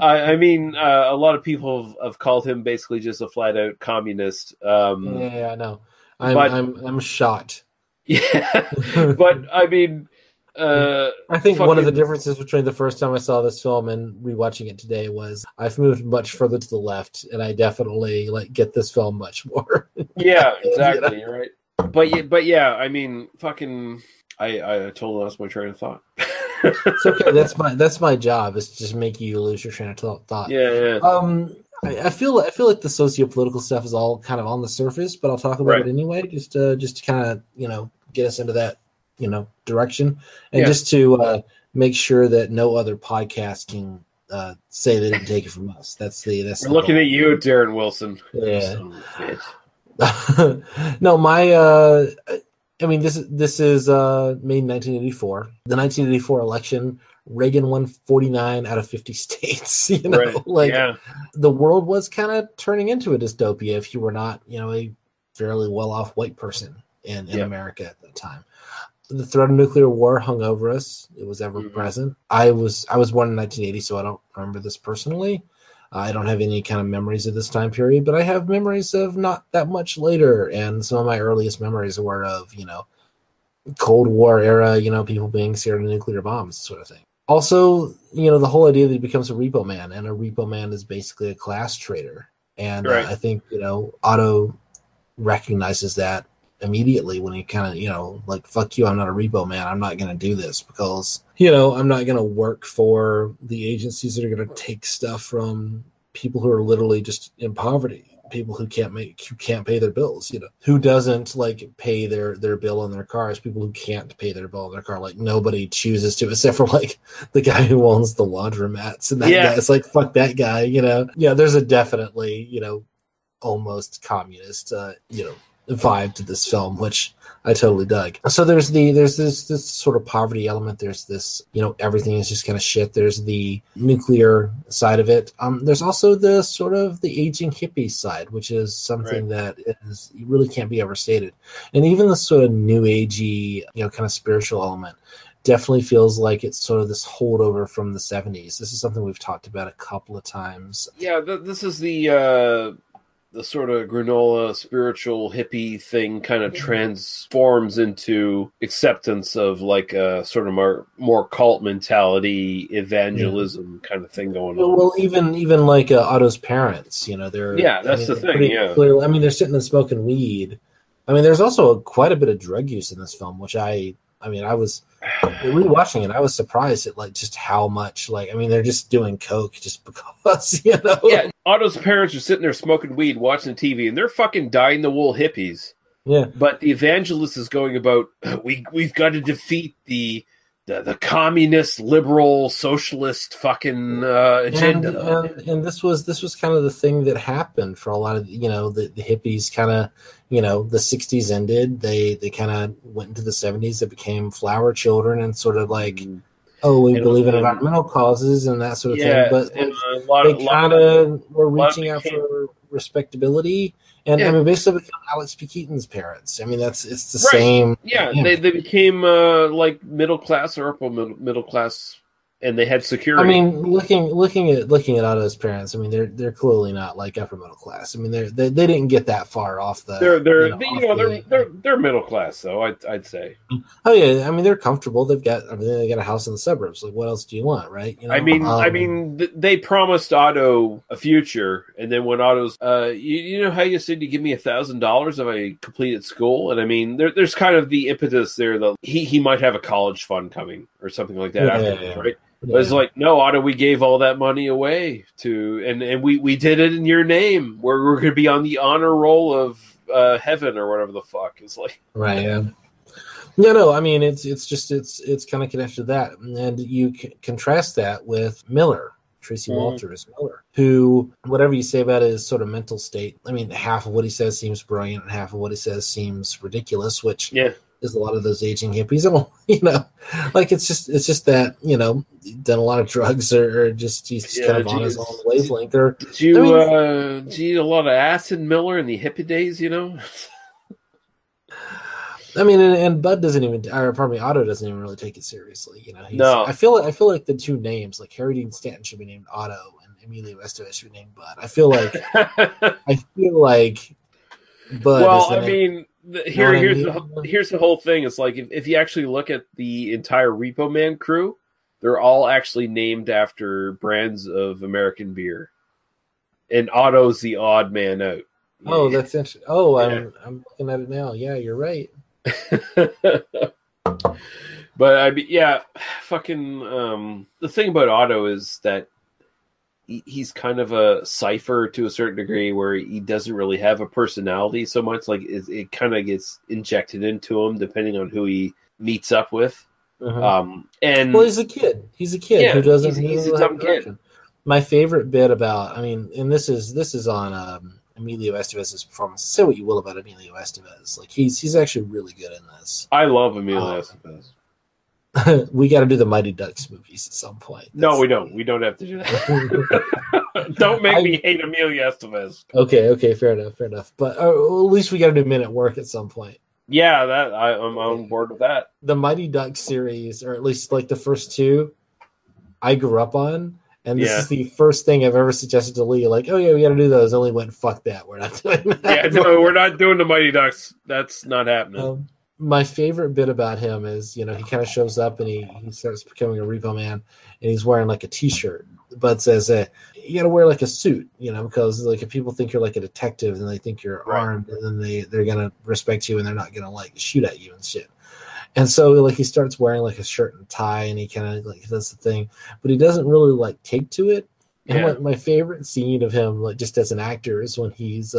I mean, a lot of people have called him basically just a flat-out communist. Yeah, I know. I'm shocked. Yeah, but I mean, I think one of the differences between the first time I saw this film and rewatching it today was I've moved much further to the left, and I definitely get this film much more. Yeah, exactly. You're right. But yeah, I mean, fucking, I totally lost my train of thought. It's okay. That's my job, is to just make you lose your train of thought. Yeah. I feel like the socio-political stuff is all kind of on the surface, but I'll talk about it anyway, just to kind of get us into that direction, and just to make sure that no other podcast can say they didn't take it from us. We're looking at you, Darren Wilson. Yeah. No, I mean, this is made in 1984. The 1984 election, Reagan won 49 out of 50 states. The world was kind of turning into a dystopia if you were not, a fairly well-off white person in America at that time. The threat of nuclear war hung over us. It was ever present. I was born in 1980, so I don't remember this personally. I don't have any kind of memories of this time period, but I have memories of not that much later. And some of my earliest memories were of, Cold War era, people being scared of nuclear bombs, sort of thing. Also, the whole idea that he becomes a repo man, and a repo man is basically a class traitor. And I think, Otto recognizes that immediately when he kind of, fuck you, I'm not a repo man. I'm not going to do this because, I'm not going to work for the agencies that are going to take stuff from people who are literally just in poverty, people who can't pay their bills, who doesn't pay their bill on their cars, people who can't pay their bill on their car. Nobody chooses to, except for the guy who owns the laundromats, and that guy, it's fuck that guy, there's a definitely, almost communist, vibe to this film, which I totally dug. So there's this sort of poverty element. There's this, everything is just kind of shit. There's the nuclear side of it. There's also the sort of the aging hippie side, which is something that really can't be overstated. And even the sort of new agey, kind of spiritual element definitely feels like it's sort of this holdover from the 70s. This is something we've talked about a couple of times. Yeah, this is the sort of granola spiritual hippie thing kind of transforms into acceptance of like a sort of more cult mentality, evangelism kind of thing going on. Well, even like Otto's parents, they're the thing. Yeah, clearly, they're sitting and smoking weed. There's also quite a bit of drug use in this film, which I was rewatching it. I was surprised at like just how much they're just doing coke just because Yeah, Otto's parents are sitting there smoking weed, watching TV, and they're fucking dyed-in-the-wool hippies. Yeah, but the evangelist is going about we've got to defeat the communist, liberal, socialist fucking agenda. And this was kind of the thing that happened for a lot of the hippies. Kind of the 60s ended. They kind of went into the 70s. They became flower children and sort of like, we believe in environmental causes and that sort of thing. But they kind of were reaching out for respectability. And basically become Alex P. Keaton's parents. It's the same. Yeah, they became like middle class or upper middle class, and they had security. Looking at Otto's parents, they're clearly not like upper middle class. They didn't get that far off the. They're middle class though. I'd say. Oh yeah, they're comfortable. They got a house in the suburbs. Like, what else do you want, right? They promised Otto a future, and then when Otto's, you know how you said you give me $1,000 if I completed school, and there's kind of the impetus there that he might have a college fund coming or something like that afterwards, right? But it's like, no, Otto, we gave all that money away and we did it in your name. We're going to be on the honor roll of heaven or whatever the fuck. It's like, right? Yeah. No. It's kind of connected to that, and you contrast that with Miller, Tracy Walters Miller, who, whatever you say about his sort of mental state, half of what he says seems brilliant, and half of what he says seems ridiculous, which is a lot of those aging hippies. It's just that, done a lot of drugs or just he's kind of on his own wavelength. Did you eat a lot of acid, Miller, in the hippie days, and Bud doesn't even, or pardon me, Otto doesn't even really take it seriously. No. I feel like the two names, like Harry Dean Stanton should be named Otto and Emilio Estevez should be named Bud. I feel like Bud. Well, here's the whole thing. It's like if you actually look at the entire Repo Man crew, they're all actually named after brands of American beer, and Otto's the odd man out. Oh, that's interesting. Oh, yeah. I'm looking at it now. Yeah, you're right. But fucking the thing about Otto is that he's kind of a cipher to a certain degree, where he doesn't really have a personality so much. Like it kind of gets injected into him depending on who he meets up with. And he's a kid. He's a kid who doesn't. He's a dumb kid. My favorite bit about, and this is on Emilio Estevez's performance. Say what you will about Emilio Estevez, like he's actually really good in this. I love Emilio Estevez. We got to do the Mighty Ducks movies at some point. No, we don't. We don't have to do that. Don't make me hate Emilio Estevez. Okay, fair enough. But at least we got to do Men at Work at some point. Yeah, I'm on board with that. The Mighty Ducks series, or at least like the first two, I grew up on, and this is the first thing I've ever suggested to Lee. Like, oh yeah, we got to do those. And Lee went, "Fuck that, we're not doing that." Yeah, no, we're not doing the Mighty Ducks. That's not happening. My favorite bit about him is, he kind of shows up and he starts becoming a Repo Man, and he's wearing like a T-shirt. Bud says, you got to wear like a suit, because like if people think you're like a detective and they think you're armed, and then they're gonna respect you and they're not gonna like shoot at you and shit. And so like he starts wearing like a shirt and tie, and he kind of like does the thing, but he doesn't really like take to it. And my favorite scene of him, like just as an actor, is when he's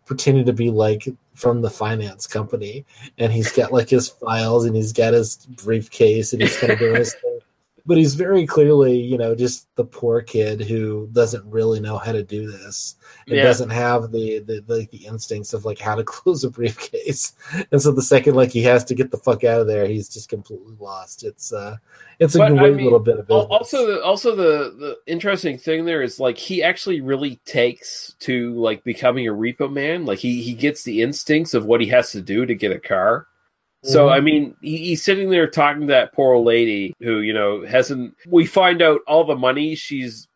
pretending to be like from the finance company, and he's got like his files and he's got his briefcase and he's kind of doing his thing. But he's very clearly, just the poor kid who doesn't really know how to do this and doesn't have the instincts of like how to close a briefcase. And so the second like he has to get the fuck out of there, he's just completely lost. It's a great little bit of business. Also the interesting thing there is like he actually really takes to like becoming a repo man. Like he gets the instincts of what he has to do to get a car. So, I mean, he's sitting there talking to that poor old lady who, hasn't... We find out all the money she's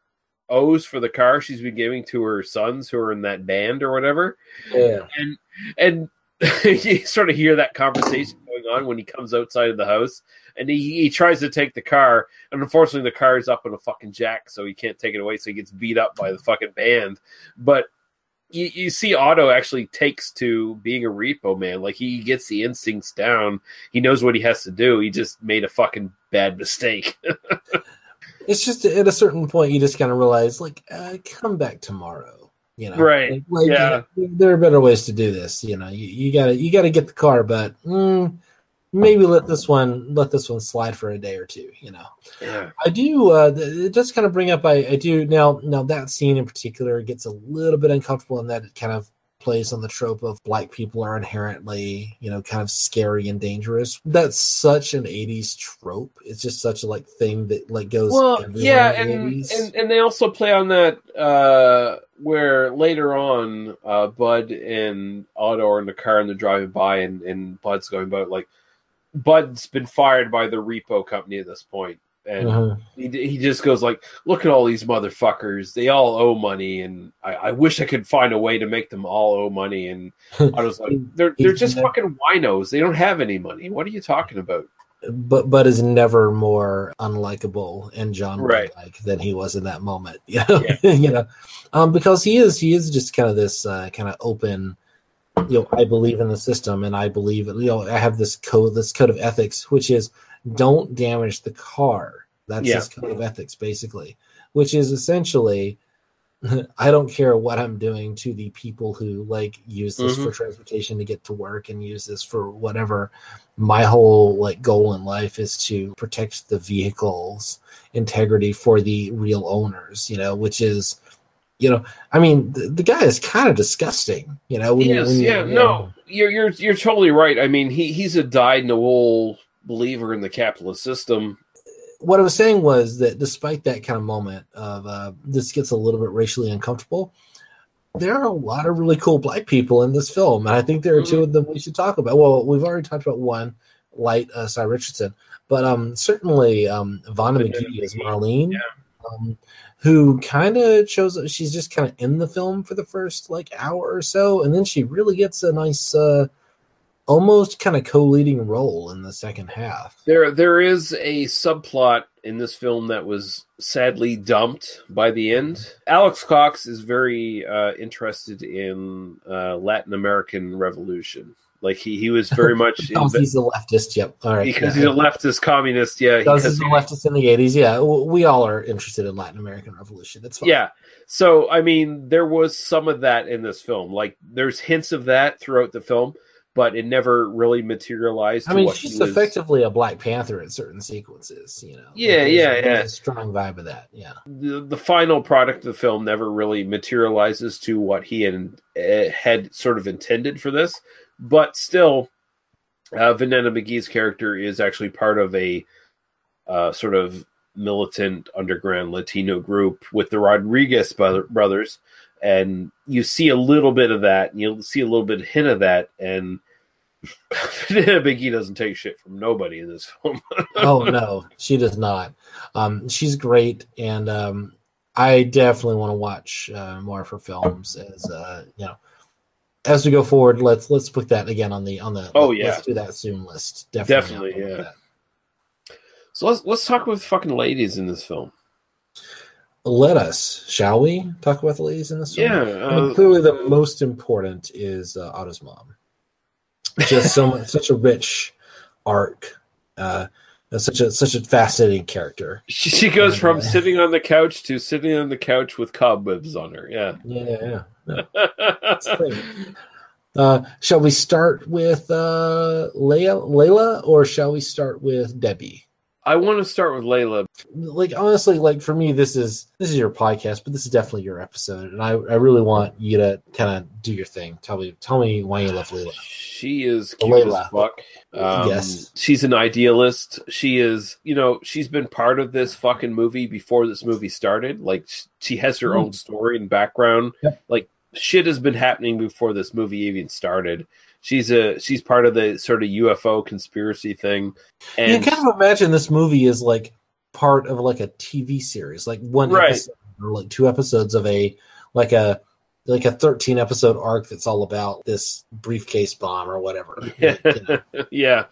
owes for the car she's been giving to her sons who are in that band or whatever. Yeah. And you sort of hear that conversation going on when he comes outside of the house. And he tries to take the car. And unfortunately, the car is up in a fucking jack, so he can't take it away. So he gets beat up by the fucking band. But... You see Otto actually takes to being a repo man. Like, he gets the instincts down. He knows what he has to do. He just made a fucking bad mistake. It's just at a certain point, you just kind of realize, like, come back tomorrow. Right. There are better ways to do this. You gotta get the car, but maybe let this one slide for a day or two. Yeah. I do. It does kind of bring up. I do now. That scene in particular gets a little bit uncomfortable in that it kind of plays on the trope of black people are inherently, kind of scary and dangerous. That's such an '80s trope. It's just such a thing that goes. Well, yeah, and they also play on that where later on, Bud and Otto are in the car and they're driving by, and Bud's going about like. Bud's been fired by the repo company at this point, and he just goes like, "Look at all these motherfuckers! They all owe money, and I wish I could find a way to make them all owe money." And I was like, "They're just fucking winos. They don't have any money. What are you talking about?" But Bud is never more unlikable and John like than he was in that moment. Because he is just kind of this kind of open. I believe in the system, and I believe I have this code of ethics, which is don't damage the car. That's his code of ethics, basically, which is essentially I don't care what I'm doing to the people who use this for transportation to get to work and use this for whatever. My whole goal in life is to protect the vehicle's integrity for the real owners, which is. I mean, the guy is kind of disgusting. You're totally right. I mean, he's a dyed-in-the-wool believer in the capitalist system. What I was saying was that despite that kind of moment of this gets a little bit racially uncomfortable, there are a lot of really cool black people in this film, and I think there are two of them we should talk about. Well, we've already talked about one, Light Cy Richardson, but certainly Vanna McGee is Marlene. Yeah. Who kind of shows up. She's just kind of in the film for the first hour or so, and then she really gets a nice, almost kind of co-leading role in the second half. There is a subplot in this film that was sadly dumped by the end. Alex Cox is very interested in Latin American revolution. He was very much... he's a leftist, yep. All right. Because he's a leftist communist, yeah. Because he's a leftist in the 80s, yeah. We all are interested in Latin American revolution. That's fine. Yeah. So, I mean, there was some of that in this film. There's hints of that throughout the film, but it never really materialized. She's effectively a Black Panther in certain sequences, Yeah. There's a strong vibe of that, yeah. The final product of the film never really materializes to what he had sort of intended for this. But still, Vanessa McGee's character is actually part of a sort of militant underground Latino group with the Rodriguez brothers. And you see a little bit of that, and you'll see a little bit of hint of that. And Vanessa McGee doesn't take shit from nobody in this film. Oh, no, she does not. She's great. And I definitely want to watch more of her films as we go forward. Let's put that again on the let's do that soon list. Definitely, yeah. So let's talk about fucking ladies in this film. Let us, shall we, talk about the ladies in this film? Yeah. Clearly, the most important is Otto's mom. Just such a rich arc. Such a fascinating character. She goes from sitting on the couch to sitting on the couch with cobwebs on her. Yeah. Yeah. Shall we start with Layla, or shall we start with Debbie? I want to start with Layla. Like, honestly, like, for me, this is your podcast, but this is definitely your episode, and I really want you to kind of do your thing. Tell me why you love Layla. She is cute Layla. as fuck. Yes. She's an idealist. She is, she's been part of this fucking movie before this movie started. Like, she has her own story and background. Yep. Like, shit has been happening before this movie even started. She's part of the sort of UFO conspiracy thing. And you kind of imagine this movie is like part of like a TV series, like one episode or like 2 episodes of a 13 episode arc that's all about this briefcase bomb or whatever. Yeah.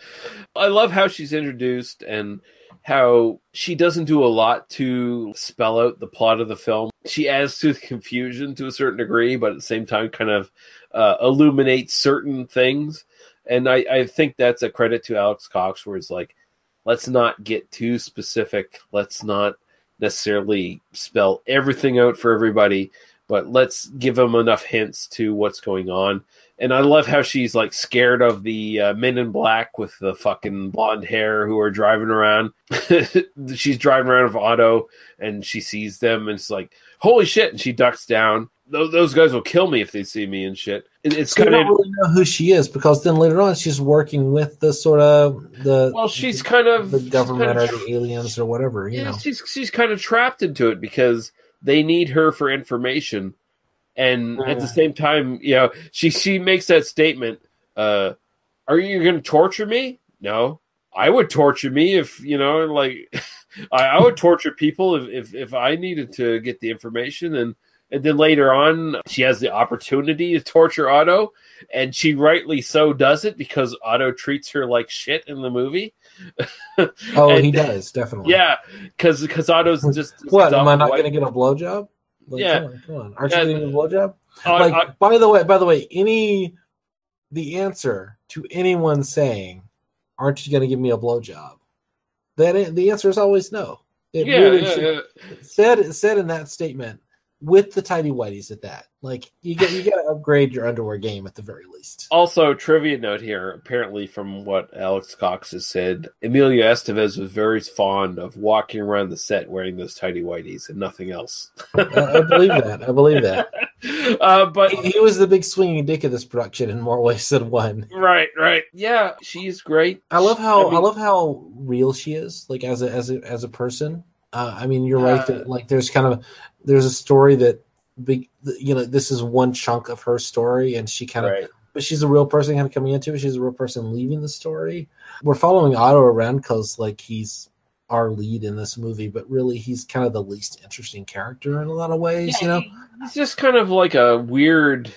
I love how she's introduced and how she doesn't do a lot to spell out the plot of the film. She adds to the confusion to a certain degree, but at the same time kind of illuminates certain things. And I think that's a credit to Alex Cox, where it's like, let's not get too specific. Let's not necessarily spell everything out for everybody, but let's give them enough hints to what's going on. And I love how she's like scared of the men in black with the fucking blonde hair who are driving around. She's driving around with Otto and she sees them and it's like, holy shit. And she ducks down. Those guys will kill me if they see me and shit. It's I kind don't of really know who she is, because then later on she's working with the sort of she's kind of the government kind of or the aliens or whatever. You know, she's kind of trapped into it because they need her for information. And at the same time, she makes that statement, are you going to torture me? No. I would torture me if, I would torture people if I needed to get the information. And then later on, she has the opportunity to torture Otto, and she rightly so does it because Otto treats her like shit in the movie. He does, definitely. Yeah, because Otto's just... What, am I not going to get a blowjob? Like, yeah, come on. Aren't you getting a blowjob? By the way, the answer to anyone saying, "Aren't you going to give me a blowjob?" The answer is always no. Said in that statement with the tidy whities at that. Like, you got to upgrade your underwear game at the very least. Also, trivia note here, apparently from what Alex Cox has said, Emilio Estevez was very fond of walking around the set wearing those tidy whities and nothing else. I believe that. But he was the big swinging dick of this production in more ways than one. Right. Yeah, she's great. I love how real she is, like as a person. You're right that like there's a story that this is one chunk of her story, and she but she's a real person kind of coming into it. She's a real person leaving the story. We're following Otto around because like he's our lead in this movie, but really he's kind of the least interesting character in a lot of ways. He's just kind of like a weird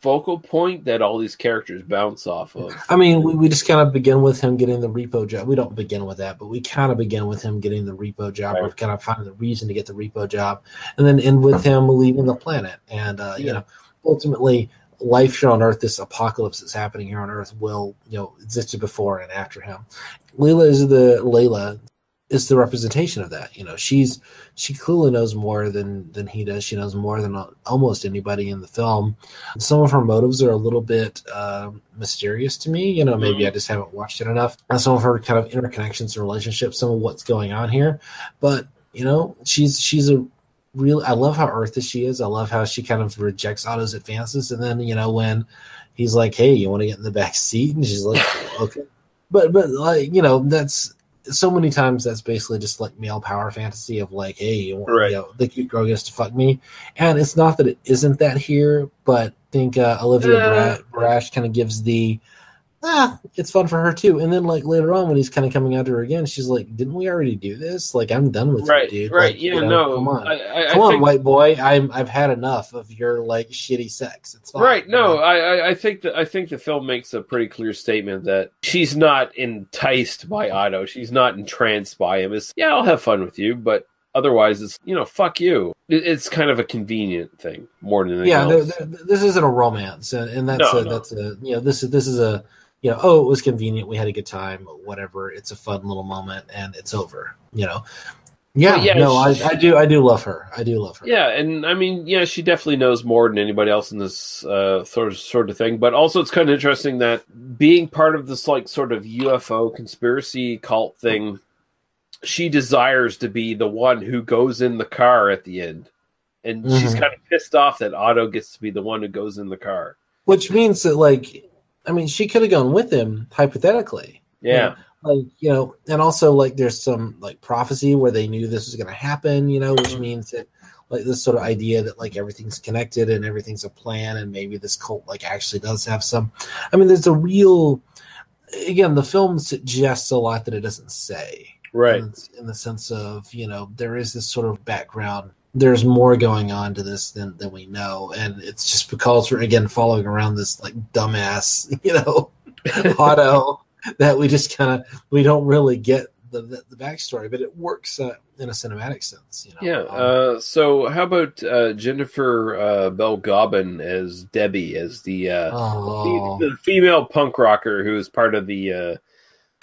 focal point that all these characters bounce off of. We just kind of begin with him getting the repo job. We don't begin with that, but we kind of begin with him getting the repo job, or kind of finding the reason to get the repo job, and then end with him leaving the planet. And ultimately, life here on Earth, this apocalypse that's happening here on Earth, will existed before and after him. Layla is the representation of that. She clearly knows more than he does. She knows more than almost anybody in the film. Some of her motives are a little bit mysterious to me. Maybe I just haven't watched it enough. And some of her kind of interconnections and relationships, some of what's going on here. But she's a real. I love how earthy she is. I love how she kind of rejects Otto's advances. And then when he's like, "Hey, you want to get in the back seat?" and she's like, "Okay." But like that's. So many times that's basically just like male power fantasy of like, hey, the cute girl gets to fuck me. And it's not that it isn't that here, but I think Olivia Brash kind of gives the, it's fun for her too. And then like later on when he's kind of coming at her again, she's like, didn't we already do this? Like, I'm done with you, dude. Right. Like, Come on. I think, white boy. I've had enough of your like shitty sex. It's fine. Right. No, I think the film makes a pretty clear statement that she's not enticed by Otto. She's not entranced by him. It's, I'll have fun with you, but otherwise it's, fuck you. It's kind of a convenient thing more than anything else. This isn't a romance, and this is a it was convenient. We had a good time. Whatever. It's a fun little moment, and it's over. I do love her. I do love her. Yeah, and she definitely knows more than anybody else in this sort of thing. But also, it's kind of interesting that being part of this like sort of UFO conspiracy cult thing, she desires to be the one who goes in the car at the end. And she's kind of pissed off that Otto gets to be the one who goes in the car. Which means that, like, I mean, she could have gone with him, hypothetically. Yeah. And also, like, there's some, like, prophecy where they knew this was going to happen, which means that, like, this sort of idea that, like, everything's connected and everything's a plan and maybe this cult, like, actually does have some. I mean, there's a real, again, the film suggests a lot that it doesn't say. Right. In the sense of, there is this sort of background. There's more going on to this than we know. And it's just because we're, again, following around this, like, dumbass, Otto, that we just we don't really get the backstory, but it works in a cinematic sense. Yeah. So how about Jennifer Bell Gobbin as Debbie, as the female punk rocker who is part of the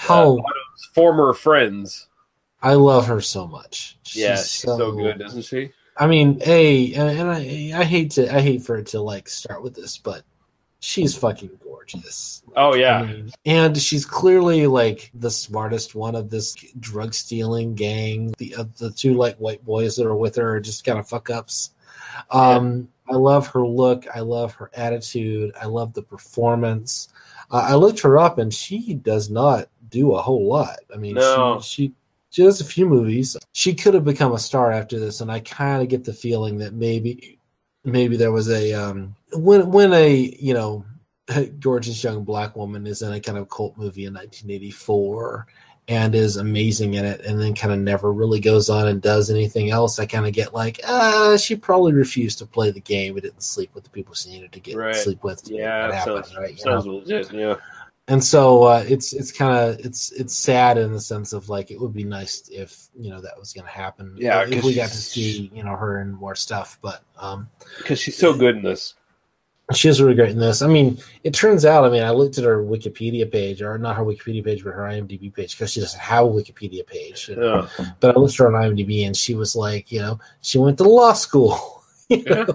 Otto's former friends? I love her so much. She's so good, isn't she? I mean, I hate for it to, like, start with this, but she's fucking gorgeous. Oh yeah. I mean, and she's clearly, like, the smartest one of this drug stealing gang. The two, like, white boys that are with her are just kind of fuck ups. I love her look. I love her attitude. I love the performance. I looked her up, and she does not do a whole lot. I mean, she does a few movies. She could have become a star after this, and I kind of get the feeling that maybe there was a when a gorgeous young black woman is in a kind of cult movie in 1984 and is amazing in it, and then kind of never really goes on and does anything else, I kind of get like, she probably refused to play the game. But didn't sleep with the people she needed to get sleep with. Sounds legit. Yeah. And so it's sad in the sense of, like, it would be nice if that was going to happen. Yeah, if we got to see her in more stuff, but because she's so good in this. She is really great in this. I mean, it turns out, I looked at her Wikipedia page, or not her Wikipedia page, but her IMDb page, because she doesn't have a Wikipedia page. But I looked at her on IMDb, and she was like, she went to law school.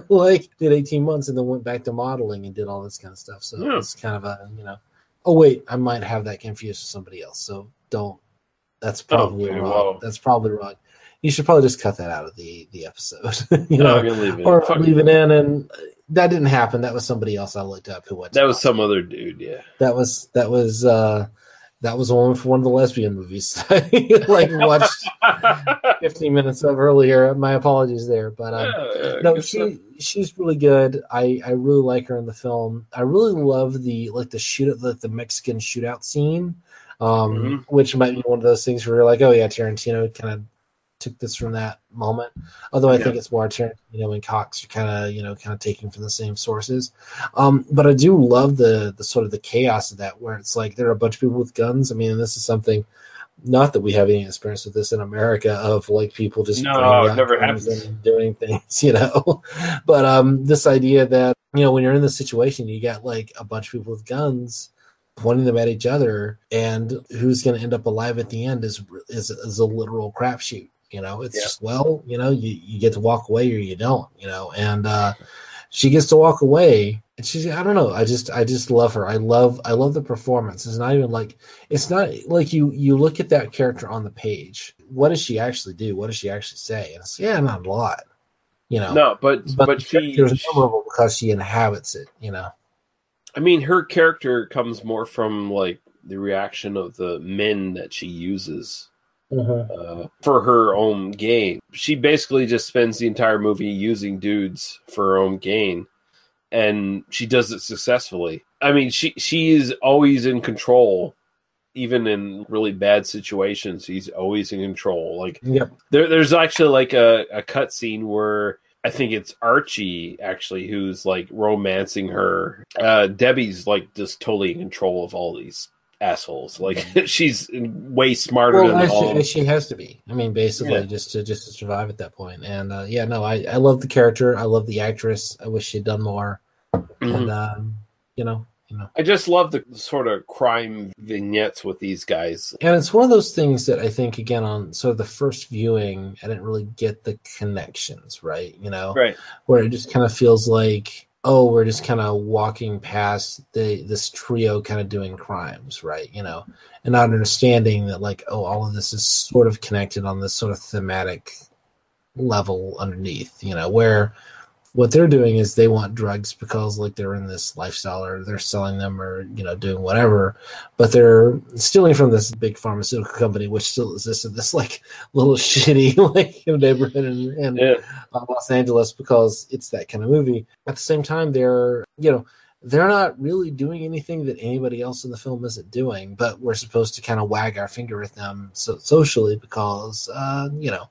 Like, did 18 months and then went back to modeling and did all this kind of stuff. So it's kind of a, oh, wait, I might have that confused with somebody else. So don't. That's probably wrong. Whoa. That's probably wrong. You should probably just cut that out of the episode. I'm gonna leave it. Or leave it in. And that didn't happen. That was somebody else I looked up who went. That was some other dude. Yeah. That was one for one of the lesbian movies I watched 15 minutes of earlier. My apologies there, but no, she's really good. I really like her in the film. I really love the Mexican shootout scene, which might be one of those things where you're like, oh yeah, Tarantino kind of took this from that moment. Although I think it's more Tarantino and Cox are kind of taking from the same sources. But I do love the sort of the chaos of that, where it's like there are a bunch of people with guns. I mean, this is something, not that we have any experience with this in America, of like people just it never happens and doing things, But this idea that when you're in this situation, you got like a bunch of people with guns pointing them at each other, and who's going to end up alive at the end is a literal crapshoot. It's just, you get to walk away or you don't, and she gets to walk away, and she's, I don't know. I just love her. I love the performance. It's not like you look at that character on the page. What does she actually do? What does she actually say? And it's, not a lot, No, but there's memorable because she inhabits it, I mean, her character comes more from like the reaction of the men that she uses. For her own gain. She basically just spends the entire movie using dudes for her own gain, and she does it successfully. I mean, she is always in control, even in really bad situations. She's always in control. Like, there's actually like a cut scene where I think it's Archie actually who's like romancing her. Debbie's like just totally in control of all these assholes. Like, she's way smarter than all. She has to be. I mean, basically, just to survive at that point. And I love the character. I love the actress. I wish she'd done more. And I just love the sort of crime vignettes with these guys. And it's one of those things that I think, again, on sort of the first viewing, I didn't really get the connections, right? Right. Where it just kind of feels like oh, we're just kind of walking past this trio kind of doing crimes, right? You know, and not understanding that, like, oh, all of this is sort of connected on this sort of thematic level underneath, you know, where what they're doing is they want drugs because, like, they're in this lifestyle, or they're selling them, or, you know, doing whatever, but they're stealing from this big pharmaceutical company, which still exists in this, like, little shitty, like, neighborhood in Los Angeles, because it's that kind of movie. At the same time, they're, you know, they're not really doing anything that anybody else in the film isn't doing, but we're supposed to kind of wag our finger at them socially because, you know,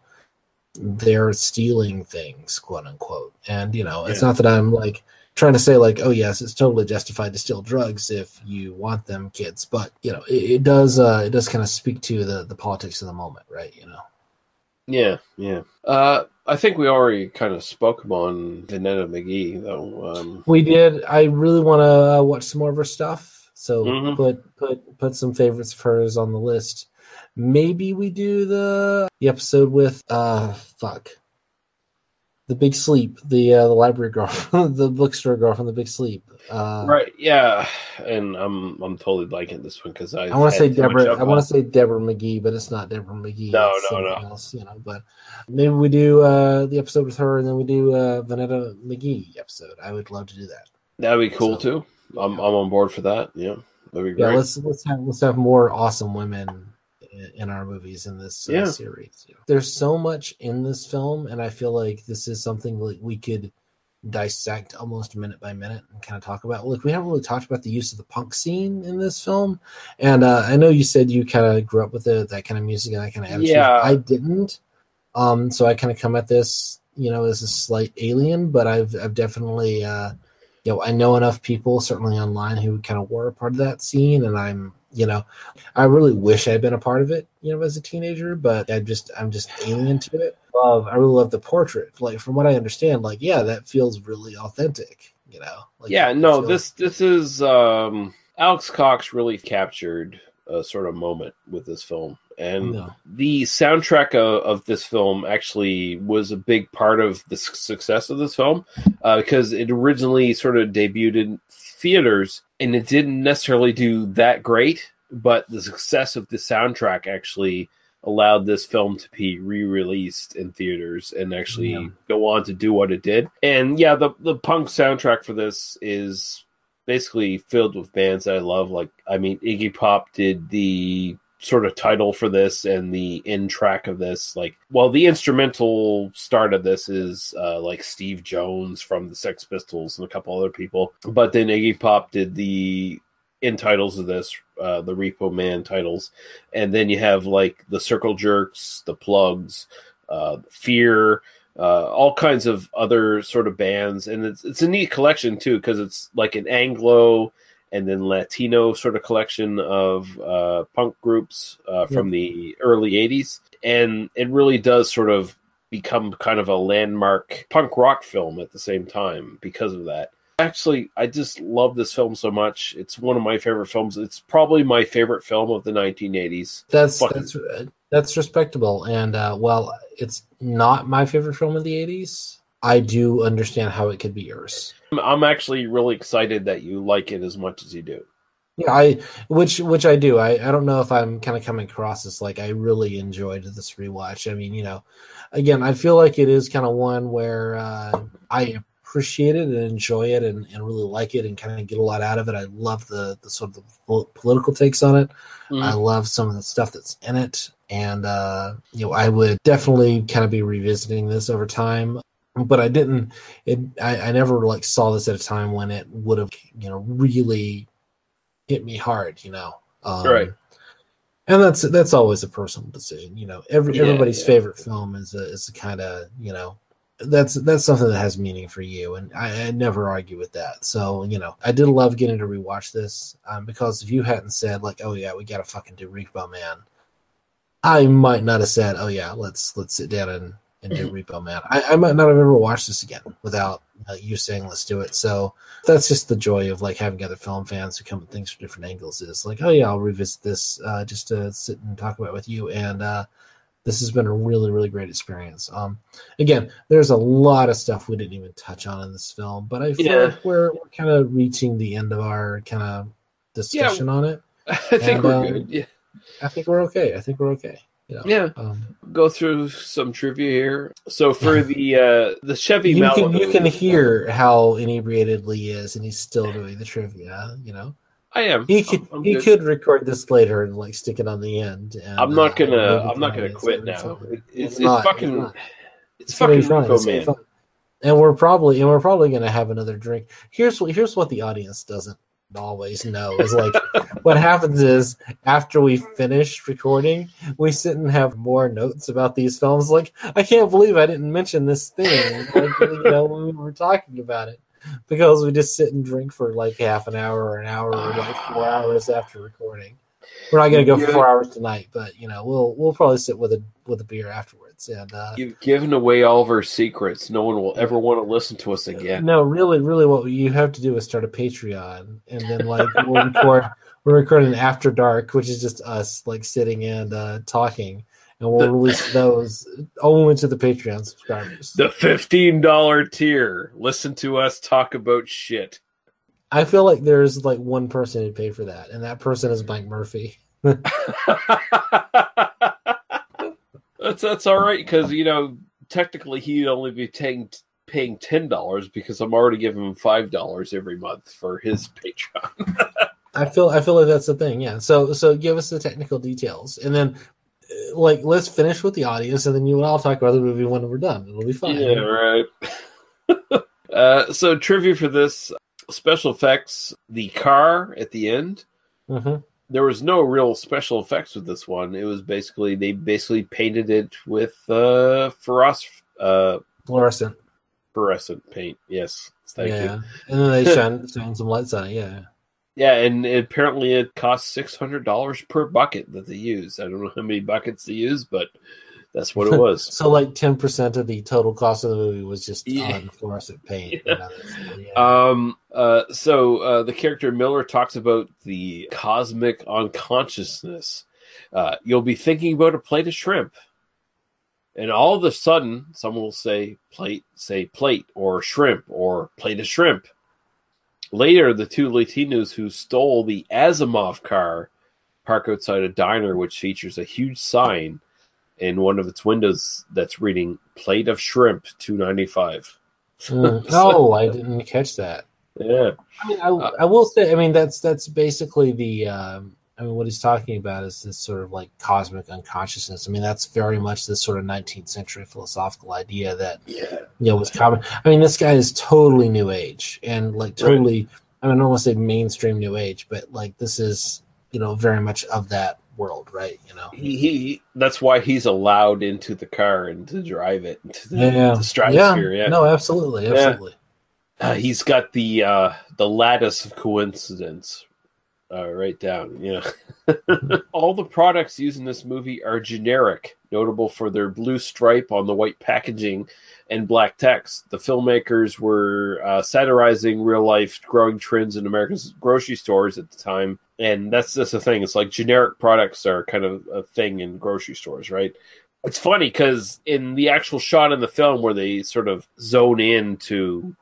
they're stealing things, quote unquote. And, you know, it's not that I'm like trying to say like, oh yes, it's totally justified to steal drugs if you want them, kids. But, you know, it does kind of speak to the politics of the moment, right? You know? Yeah. I think we already kind of spoke on Vanetta McGee, though. We did. I really want to watch some more of her stuff. So put some favorites of hers on the list. Maybe we do the episode with the Big Sleep, the library girl, the bookstore girl from the Big Sleep. Right, yeah, and I'm totally liking this one because I want to say Deborah. I want to say Deborah McGee, but it's not Deborah McGee. No. Else, you know. But maybe we do the episode with her, and then we do Vanetta McGee episode. I would love to do that. That'd be cool too. I'm on board for that. Yeah, that'd be great. Yeah, let's have more awesome women in our movies in this series. You know. There's so much in this film, and I feel like this is something like we could dissect almost minute by minute and kind of talk about. Like, we haven't really talked about the use of the punk scene in this film, and I know you said you kind of grew up with that kind of music and that kind of attitude. Yeah, I didn't. So I kind of come at this, you know, as a slight alien, but I've definitely, you know, I know enough people, certainly online, who kind of were a part of that scene, and I'm, you know, I really wish I'd been a part of it, you know, as a teenager, but I'm just alien to it. I really love the portrait. Like, from what I understand, like, yeah, that feels really authentic, you know? Like, yeah, no, this is Alex Cox really captured a sort of moment with this film. And the soundtrack of this film actually was a big part of the success of this film, because it originally sort of debuted in theaters, and it didn't necessarily do that great, but the success of the soundtrack actually allowed this film to be re-released in theaters and actually go on to do what it did. And yeah, the punk soundtrack for this is basically filled with bands that I love. Like, I mean, Iggy Pop did the sort of title for this and the end track of this. Like, well, the instrumental start of this is like Steve Jones from the Sex Pistols and a couple other people, but then Iggy Pop did the end titles of this, the Repo Man titles, and then you have like the Circle Jerks, the Plugs, Fear, all kinds of other sort of bands. And it's a neat collection too, because it's like an Anglo and then Latino sort of collection of punk groups from the early 80s. And it really does sort of become kind of a landmark punk rock film at the same time because of that. Actually, I just love this film so much. It's one of my favorite films. It's probably my favorite film of the 1980s. That's respectable. And while it's not my favorite film of the 80s, I do understand how it could be yours. I'm actually really excited that you like it as much as you do. Yeah, which I do. I don't know if I'm kind of coming across as like I really enjoyed this rewatch. I mean, you know, again, I feel like it is kind of one where I appreciate it and enjoy it and really like it and kind of get a lot out of it. I love the sort of the political takes on it. I love some of the stuff that's in it. And, you know, I would definitely kind of be revisiting this over time. But I didn't. I never like saw this at a time when it would have, you know, really hit me hard. You know, right. And that's always a personal decision. You know, everybody's favorite film is a kind of, you know, that's something that has meaning for you, and I never argue with that. So, you know, I did love getting to rewatch this because if you hadn't said like, oh yeah, we gotta fucking do Repo Man, I might not have said, oh yeah, let's sit down and do Repo Man. I might not have ever watched this again without you saying let's do it. So that's just the joy of like having other film fans who come at things from different angles. Is like, oh yeah, I'll revisit this just to sit and talk about it with you. And This has been a really, really great experience. Again, there's a lot of stuff we didn't even touch on in this film, but I feel like we're kind of reaching the end of our kind of discussion on it. I think we're good. Yeah. I think we're okay. You know, Go through some trivia here. So for the Chevy Malibu, you can hear how inebriated Lee is, and he's still doing the trivia. You know, I am. He could record this later and like stick it on the end. And, I'm not gonna quit now. It's fucking Repo Man. And we're probably gonna have another drink. Here's what the audience doesn't always know is like what happens is after we finish recording, we sit and have more notes about these films. Like, I can't believe I didn't mention this thing, like, when we were talking about it, because we just sit and drink for like half an hour or an hour or like 4 hours after recording. We're not going to go 4 hours tonight, but we'll probably sit with a beer afterwards. And you've given away all of our secrets. No one will ever want to listen to us again. No, really, what you have to do is start a Patreon, and then like we'll record an After Dark, which is just us like sitting and talking, and we'll release those only to the Patreon subscribers. The $15 tier. Listen to us talk about shit. I feel like there's like one person who'd pay for that, and that person is Mike Murphy. That's all right, because technically he'd only be paying $10 because I'm already giving him $5 every month for his Patreon. I feel like that's the thing, yeah. So give us the technical details, and then like let's finish with the audience, and then you and I'll talk about the movie when we're done. It'll be fine. Yeah, right. So trivia for this. Special effects, the car at the end. Mm-hmm. There was no real special effects with this one. It was they painted it with fluorescent paint. Yes, thank you. And then they shine some lights on it. Yeah. Yeah, and apparently it costs $600 per bucket that they use. I don't know how many buckets they use, but that's what it was. So like 10% of the total cost of the movie was just on fluorescent paint. Yeah. So the character Miller talks about the cosmic unconsciousness. You'll be thinking about a plate of shrimp, and all of a sudden someone will say plate, or shrimp, or plate of shrimp. Later, the two Latinos who stole the Asimov car park outside a diner which features a huge sign in one of its windows that's reading "Plate of Shrimp, $2.95." Oh, I didn't catch that. Yeah, I mean, I will say, I mean, that's basically the. I mean, what he's talking about is this sort of like cosmic unconsciousness. I mean, that's very much this sort of 19th century philosophical idea that was common. I mean, this guy is totally new age and like totally. Right. I mean, I don't want to say mainstream new age, but like this is very much of that world, right? He that's why he's allowed into the car and to drive it into the stratosphere. Yeah, no, absolutely. He's got the lattice of coincidence right down. All the products used in this movie are generic, notable for their blue stripe on the white packaging and black text. The filmmakers were satirizing real life growing trends in America's grocery stores at the time. And that's just the thing. It's like generic products are kind of a thing in grocery stores, right? It's funny because in the actual shot in the film where they sort of zone in to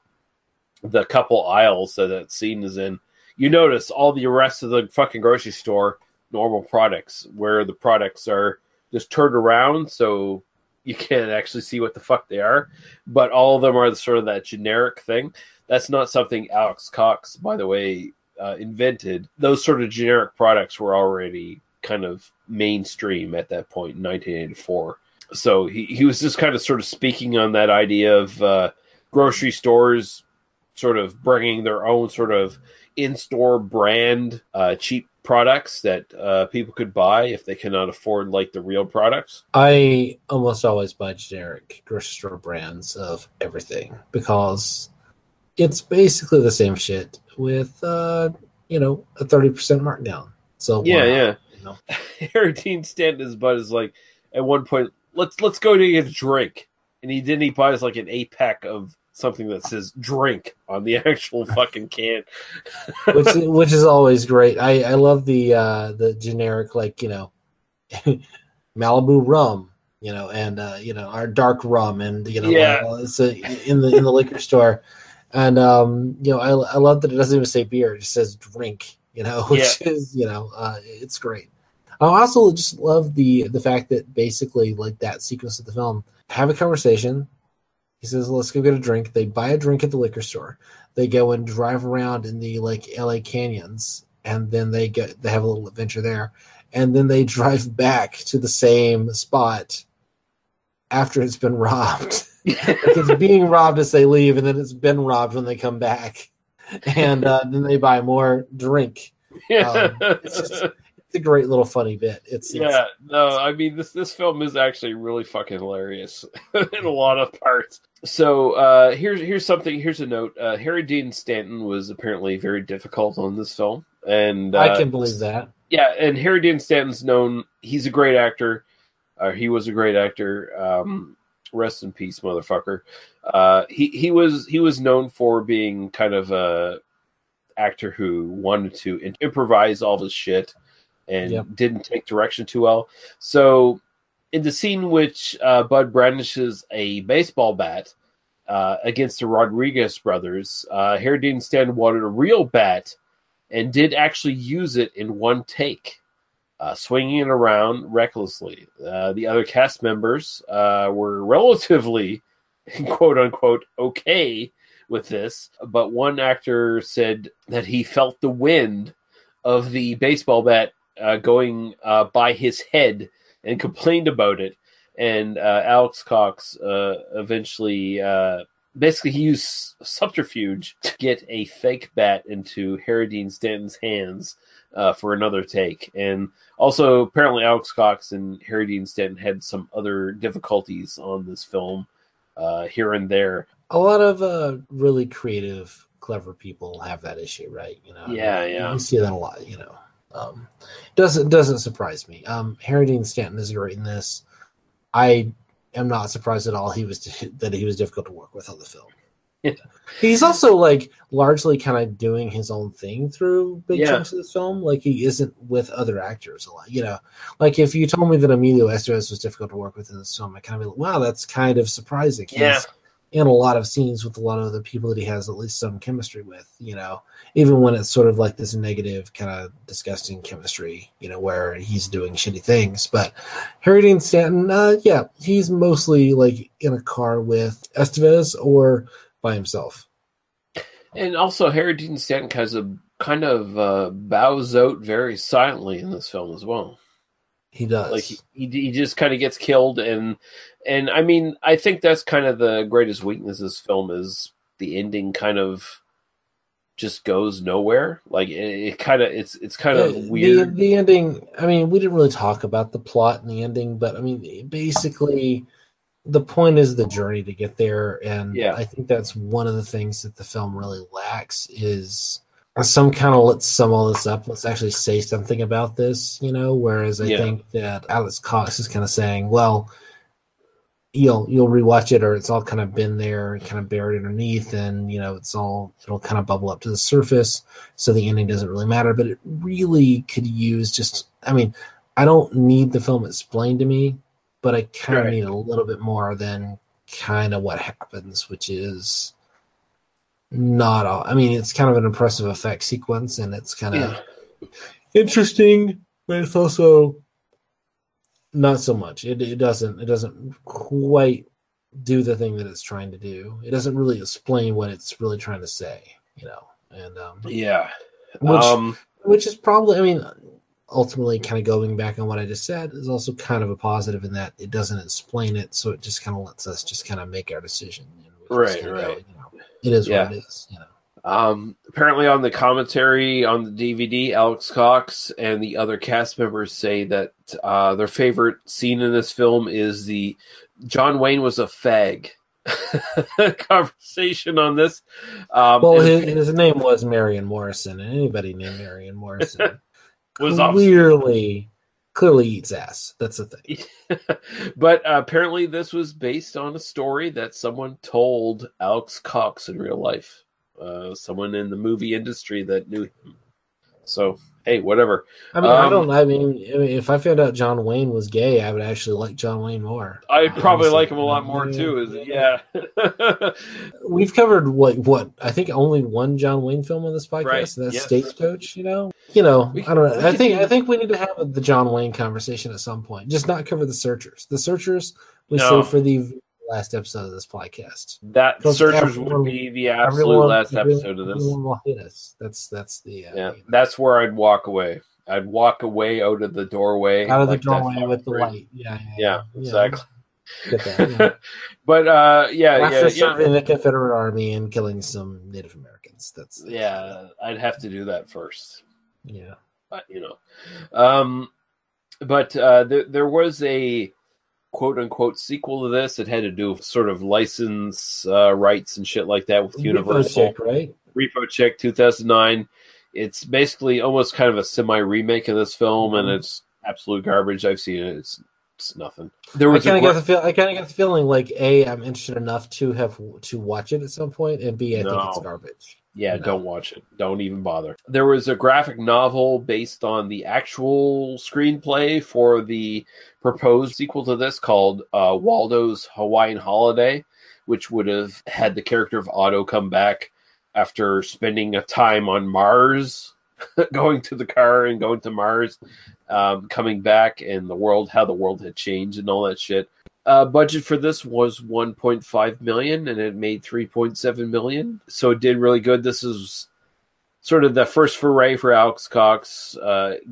the couple aisles that scene is in, you notice all the rest of the fucking grocery store, normal products, where the products are just turned around so you can't actually see what the fuck they are. But all of them are sort of that generic thing. That's not something Alex Cox, by the way, invented. Those sort of generic products were already kind of mainstream at that point in 1984. So he was just kind of sort of speaking on that idea of grocery stores sort of bringing their own sort of in-store brand cheap products that people could buy if they cannot afford like the real products. I almost always buy generic grocery store brands of everything because it's basically the same shit with a 30% markdown. So Dean Stanton, his bud, is like at one point, let's go to get a drink, and he buys like an 8-pack of something that says drink on the actual fucking can. which is always great. I love the generic, like, Malibu rum, and our dark rum, and Yeah. it's in the liquor store, and I love that it doesn't even say beer; it just says drink, which is it's great. I also just love the fact that basically, like, that sequence of the film, have a conversation. He says, "Let's go get a drink." They buy a drink at the liquor store. They go and drive around in the LA canyons, and then they have a little adventure there, and then they drive back to the same spot after it's been robbed. It's being robbed as they leave, and then it's been robbed when they come back, and then they buy more drink. It's a great little funny bit. I mean, this film is actually really fucking hilarious in a lot of parts. So here's a note. Harry Dean Stanton was apparently very difficult on this film, and I can believe that. Yeah, and Harry Dean Stanton's known. He's a great actor. He was a great actor. Rest in peace, motherfucker. He was known for being kind of a actor who wanted to improvise all his shit and didn't take direction too well. So in the scene which Bud brandishes a baseball bat against the Rodriguez brothers, Harry Dean Stanton wanted a real bat and did actually use it in one take, swinging it around recklessly. The other cast members were relatively, quote-unquote, okay with this, but one actor said that he felt the wind of the baseball bat going by his head and complained about it. And Alex Cox eventually, basically he used subterfuge to get a fake bat into Harry Dean Stanton's hands for another take. And also, apparently Alex Cox and Harry Dean Stanton had some other difficulties on this film here and there. A lot of really creative, clever people have that issue, right? You see that a lot. Doesn't surprise me. Harry Dean Stanton is great in this. I am not surprised at all that he was difficult to work with on the film. He's also like largely kind of doing his own thing through big chunks of this film. Like, he isn't with other actors a lot. Like, if you told me that Emilio Estevez was difficult to work with in this film, I kind of be like, wow, that's kind of surprising. He's in a lot of scenes with a lot of other people that he has at least some chemistry with, even when it's sort of like this negative kind of disgusting chemistry, where he's doing shitty things. But Harry Dean Stanton, he's mostly like in a car with Estevez or by himself. And also Harry Dean Stanton kind of bows out very silently in this film as well. He does. Like he just kind of gets killed, and I mean, I think that's kind of the greatest weakness of this film is the ending kind of just goes nowhere. Like it's kind of weird. The ending. I mean, we didn't really talk about the plot and the ending, but I mean, basically, the point is the journey to get there, and I think that's one of the things that the film really lacks is some kind of let's sum all this up. Let's actually say something about this, whereas I think that Alex Cox is kind of saying, well, you'll rewatch it, or it's all kind of been there and kind of buried underneath, and it'll kind of bubble up to the surface, so the ending doesn't really matter. But it really could use I don't need the film explained to me, but I kind of need a little bit more than kind of what happens, which is not all. I mean, it's kind of an impressive effect sequence, and it's kind of interesting, but it's also not so much. It doesn't quite do the thing that it's trying to do. It doesn't really explain what it's really trying to say, and which is probably, I mean, ultimately kind of going back on what I just said is also kind of a positive in that it doesn't explain it, so it just kind of lets us just kind of make our decision. Right. It is what it is. Apparently on the commentary on the DVD, Alex Cox and the other cast members say that their favorite scene in this film is the John Wayne was a fag conversation on this. Well, his name was Marion Morrison, and anybody named Marion Morrison was clearly eats ass. That's the thing. But apparently this was based on a story that someone told Alex Cox in real life. Someone in the movie industry that knew him. So, hey, whatever. I mean, if I found out John Wayne was gay, I would actually like John Wayne more. I'd probably like him a lot more too. Yeah. We've covered what I think only one John Wayne film on this podcast, Right, and that's yes. Stagecoach. I don't know. I think we need to have the John Wayne conversation at some point. Just not cover the Searchers. The Searchers we save for the last episode of this podcast. That Searchers would be the absolute last episode of this. Everyone will hate us. That's the that's where I'd walk away. I'd walk away out of the doorway. Out of the doorway with the light. Yeah, exactly. Get that, But after serving the Confederate Army and killing some Native Americans. That's I'd have to do that first. Yeah. But there was a quote unquote sequel to this. It had to do with sort of license rights and shit like that with Universal. Chick, right? Repo Chick, 2009. It's basically almost kind of a semi remake of this film, and it's absolute garbage. I've seen it. It's nothing. There was I kind of get the feeling like A, I'm interested enough to watch it at some point, and B, I think it's garbage. Yeah, don't watch it. Don't even bother. There was a graphic novel based on the actual screenplay for the proposed sequel to this called Waldo's Hawaiian Holiday, which would have had the character of Otto come back after spending a time on Mars, going to the car and going to Mars, coming back, and how the world had changed and all that shit. Budget for this was $1.5 million, and it made $3.7 million, so it did really good. This is sort of the first foray for Alex Cox,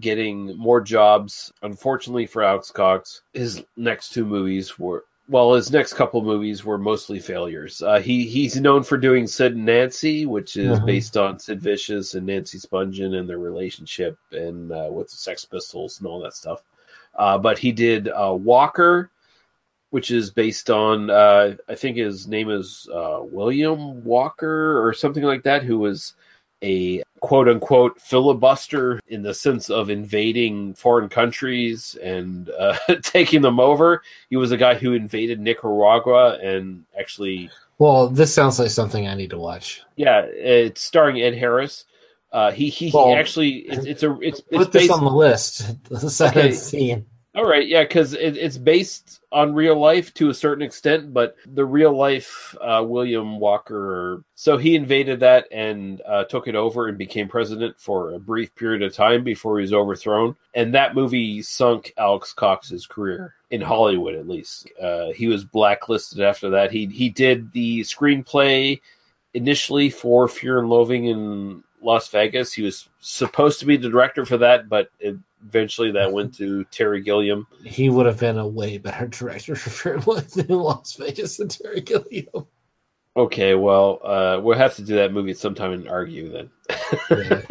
getting more jobs. Unfortunately for Alex Cox, his next couple movies were mostly failures. He's known for doing Sid and Nancy, which is based on Sid Vicious and Nancy Spungen and their relationship and with the Sex Pistols and all that stuff. But he did Walker, which is based on, I think his name is William Walker or something like that, who was a quote-unquote filibuster in the sense of invading foreign countries and taking them over. He was a guy who invaded Nicaragua and actually... Well, this sounds like something I need to watch. Yeah, it's starring Ed Harris. He actually... It's put this on the list. The scene. All right, yeah, because it's based on real life to a certain extent, but the real life William Walker, so he invaded that and took it over and became president for a brief period of time before he was overthrown. And that movie sunk Alex Cox's career, in Hollywood at least. He was blacklisted after that. He did the screenplay initially for Fear and Loathing in Las Vegas. He was supposed to be the director for that, but eventually that went to Terry Gilliam. He would have been a way better director for Fear and Loathing in Las Vegas than Terry Gilliam. Okay, well, we'll have to do that movie sometime and argue then. Yeah.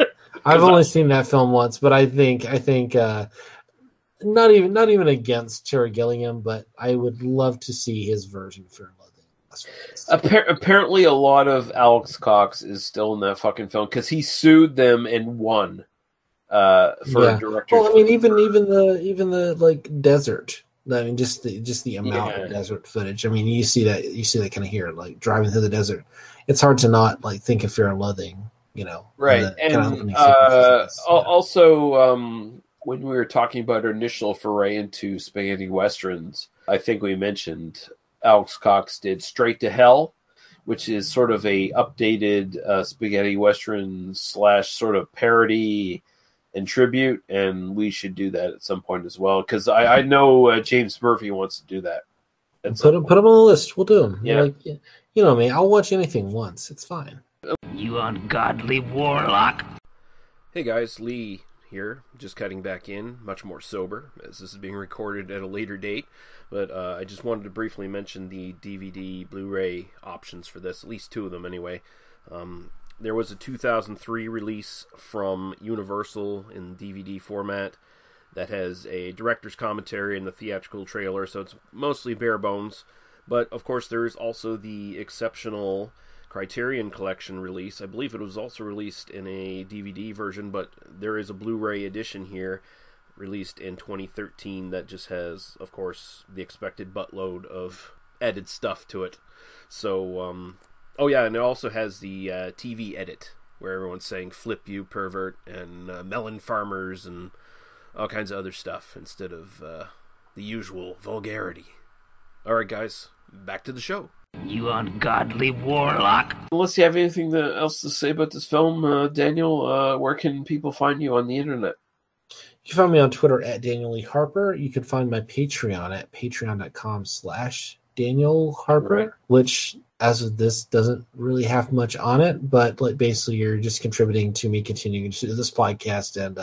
I've only seen that film once, but I think not even against Terry Gilliam, but I would love to see his version of Fear and Loathing. Apparently, a lot of Alex Cox is still in that fucking film because he sued them and won for a director. Well, I mean, even the like desert. I mean, just the amount of desert footage. I mean, you see that kind of here, like driving through the desert. It's hard to not like think of Fear and Loathing, right? And also, when we were talking about our initial foray into spaghetti westerns, I think we mentioned Alex Cox did Straight to Hell, which is sort of a updated spaghetti western / sort of parody and tribute, and we should do that at some point as well, because I know James Murphy wants to do that. Put him on the list. We'll do him. Yeah. You know me. I'll watch anything once. It's fine. You ungodly warlock. Hey guys, Lee here, just cutting back in, much more sober, as this is being recorded at a later date. But I just wanted to briefly mention the DVD, Blu-ray options for this, at least two of them anyway. There was a 2003 release from Universal in DVD format that has a director's commentary and the theatrical trailer, so it's mostly bare bones. But, of course, there is also the exceptional Criterion Collection release. I believe it was also released in a DVD version, but there is a Blu-ray edition here released in 2013 that just has, of course, the expected buttload of added stuff to it. So, oh yeah, and it also has the TV edit, where everyone's saying "flip you, pervert" and melon farmers and all kinds of other stuff instead of the usual vulgarity. All right, guys, back to the show. You ungodly warlock. Unless you have anything else to say about this film, Daniel, where can people find you on the internet? You can find me on Twitter at Daniel Lee Harper. You can find my Patreon at patreon.com/Daniel Harper, right. Which, as of this, doesn't really have much on it, but like basically you're just contributing to me continuing to do this podcast and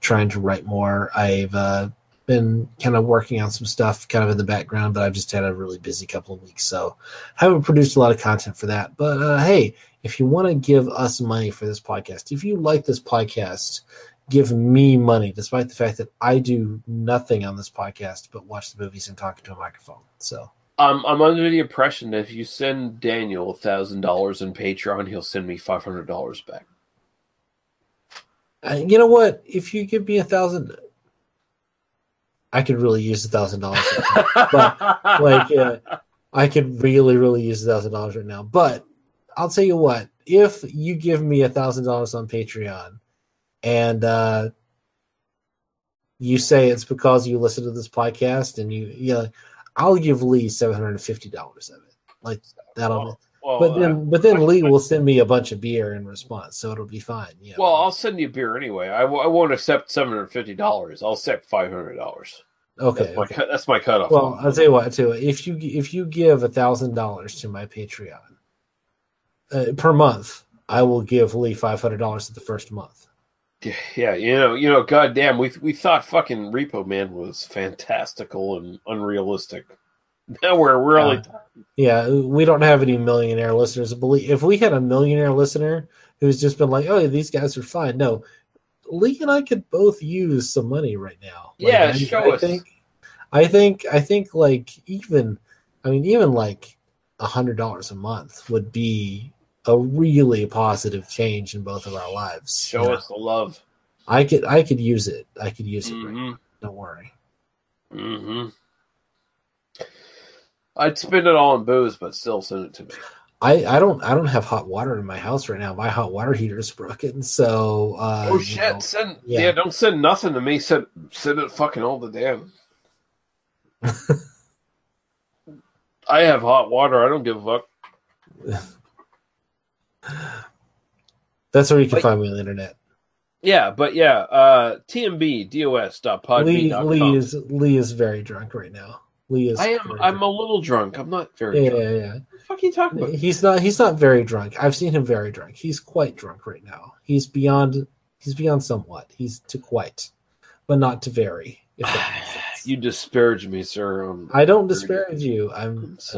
trying to write more. I've been kind of working on some stuff kind of in the background, but I've just had a really busy couple of weeks, so haven't produced a lot of content for that. But hey, if you want to give us money for this podcast, if you like this podcast, give me money, despite the fact that I do nothing on this podcast but watch the movies and talk into a microphone. So I'm under the impression that if you send Daniel $1,000 in Patreon, he'll send me $500 back. You know what? If you give me $1,000, I could really use $1,000. But like, I could really use $1,000 right now. But I'll tell you what: if you give me $1,000 on Patreon, and you say it's because you listen to this podcast, and I'll give Lee $750 of it. Like that'll. But then Lee will send me a bunch of beer in response, so it'll be fine. Yeah. Well, I'll send you beer anyway. I won't accept $750. I'll accept $500. Okay, that's my cutoff. Well, I'll tell you what. If you give $1,000 to my Patreon per month, I will give Lee $500 at the first month. Yeah, you know, goddamn, we thought fucking Repo Man was fantastical and unrealistic. Now we're really yeah, we don't have any millionaire listeners. If we had a millionaire listener who's just been like, "Oh, these guys are fine," no, Lee and I could both use some money right now. Like, show us. I think like even like $100 a month would be a really positive change in both of our lives. Show us the love. I could use it. I could use it right now. Don't worry. Mm-hmm. I'd spend it all on booze, but still send it to me. I don't have hot water in my house right now. My hot water heater is broken, so shit! Don't send nothing to me. Send it fucking all the damn. I have hot water. I don't give a fuck. That's where you can find me on the internet. Yeah, but TMBDOS.podbean.com. Lee is very drunk right now. I'm a little drunk. I'm not very drunk. Yeah. What the fuck are you talking about? He's not very drunk. I've seen him very drunk. He's quite drunk right now. He's beyond somewhat. He's to quite, but not to very. If that makes sense. You disparage me, sir. I don't disparage you. It's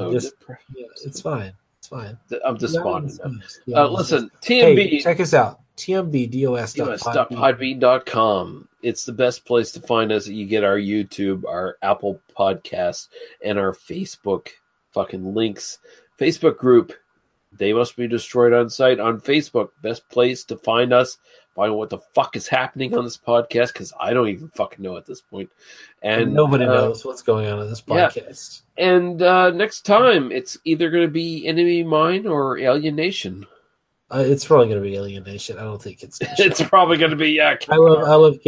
fine. It's fine. I'm despondent. Listen, TMB. Hey, check us out. TMBDOS.podbean.com. It's the best place to find us. You get our YouTube, our Apple Podcast, and our Facebook fucking links. Facebook group, They Must Be Destroyed on Sight on Facebook. Best place to find us. Find out what the fuck is happening on this podcast, because I don't even fucking know at this point. And nobody knows what's going on in this podcast. Yeah. And next time, it's either going to be Enemy Mine or Alienation. It's probably going to be Alienation. I don't think it's. It's probably going to be I love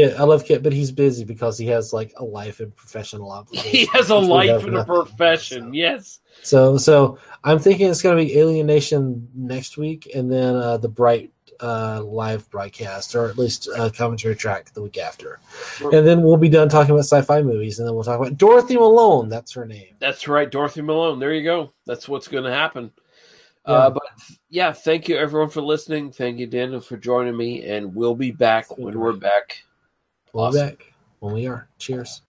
Kit, but he's busy because he has like a life and professional obligations. He has a life and a profession. Yes. So I'm thinking it's going to be Alienation next week, and then the Bright live broadcast, or at least a commentary track the week after, and then we'll be done talking about sci-fi movies, and then we'll talk about Dorothy Malone. That's her name. That's right, Dorothy Malone. There you go. That's what's going to happen. Yeah. Thank you everyone for listening. Thank you, Daniel, for joining me, and we'll be back when we're back. We'll be back when we are. Cheers.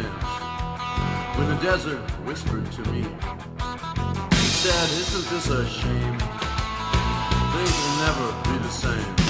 sands. When the desert whispered to me, he said, isn't this a shame? Things will never be the same.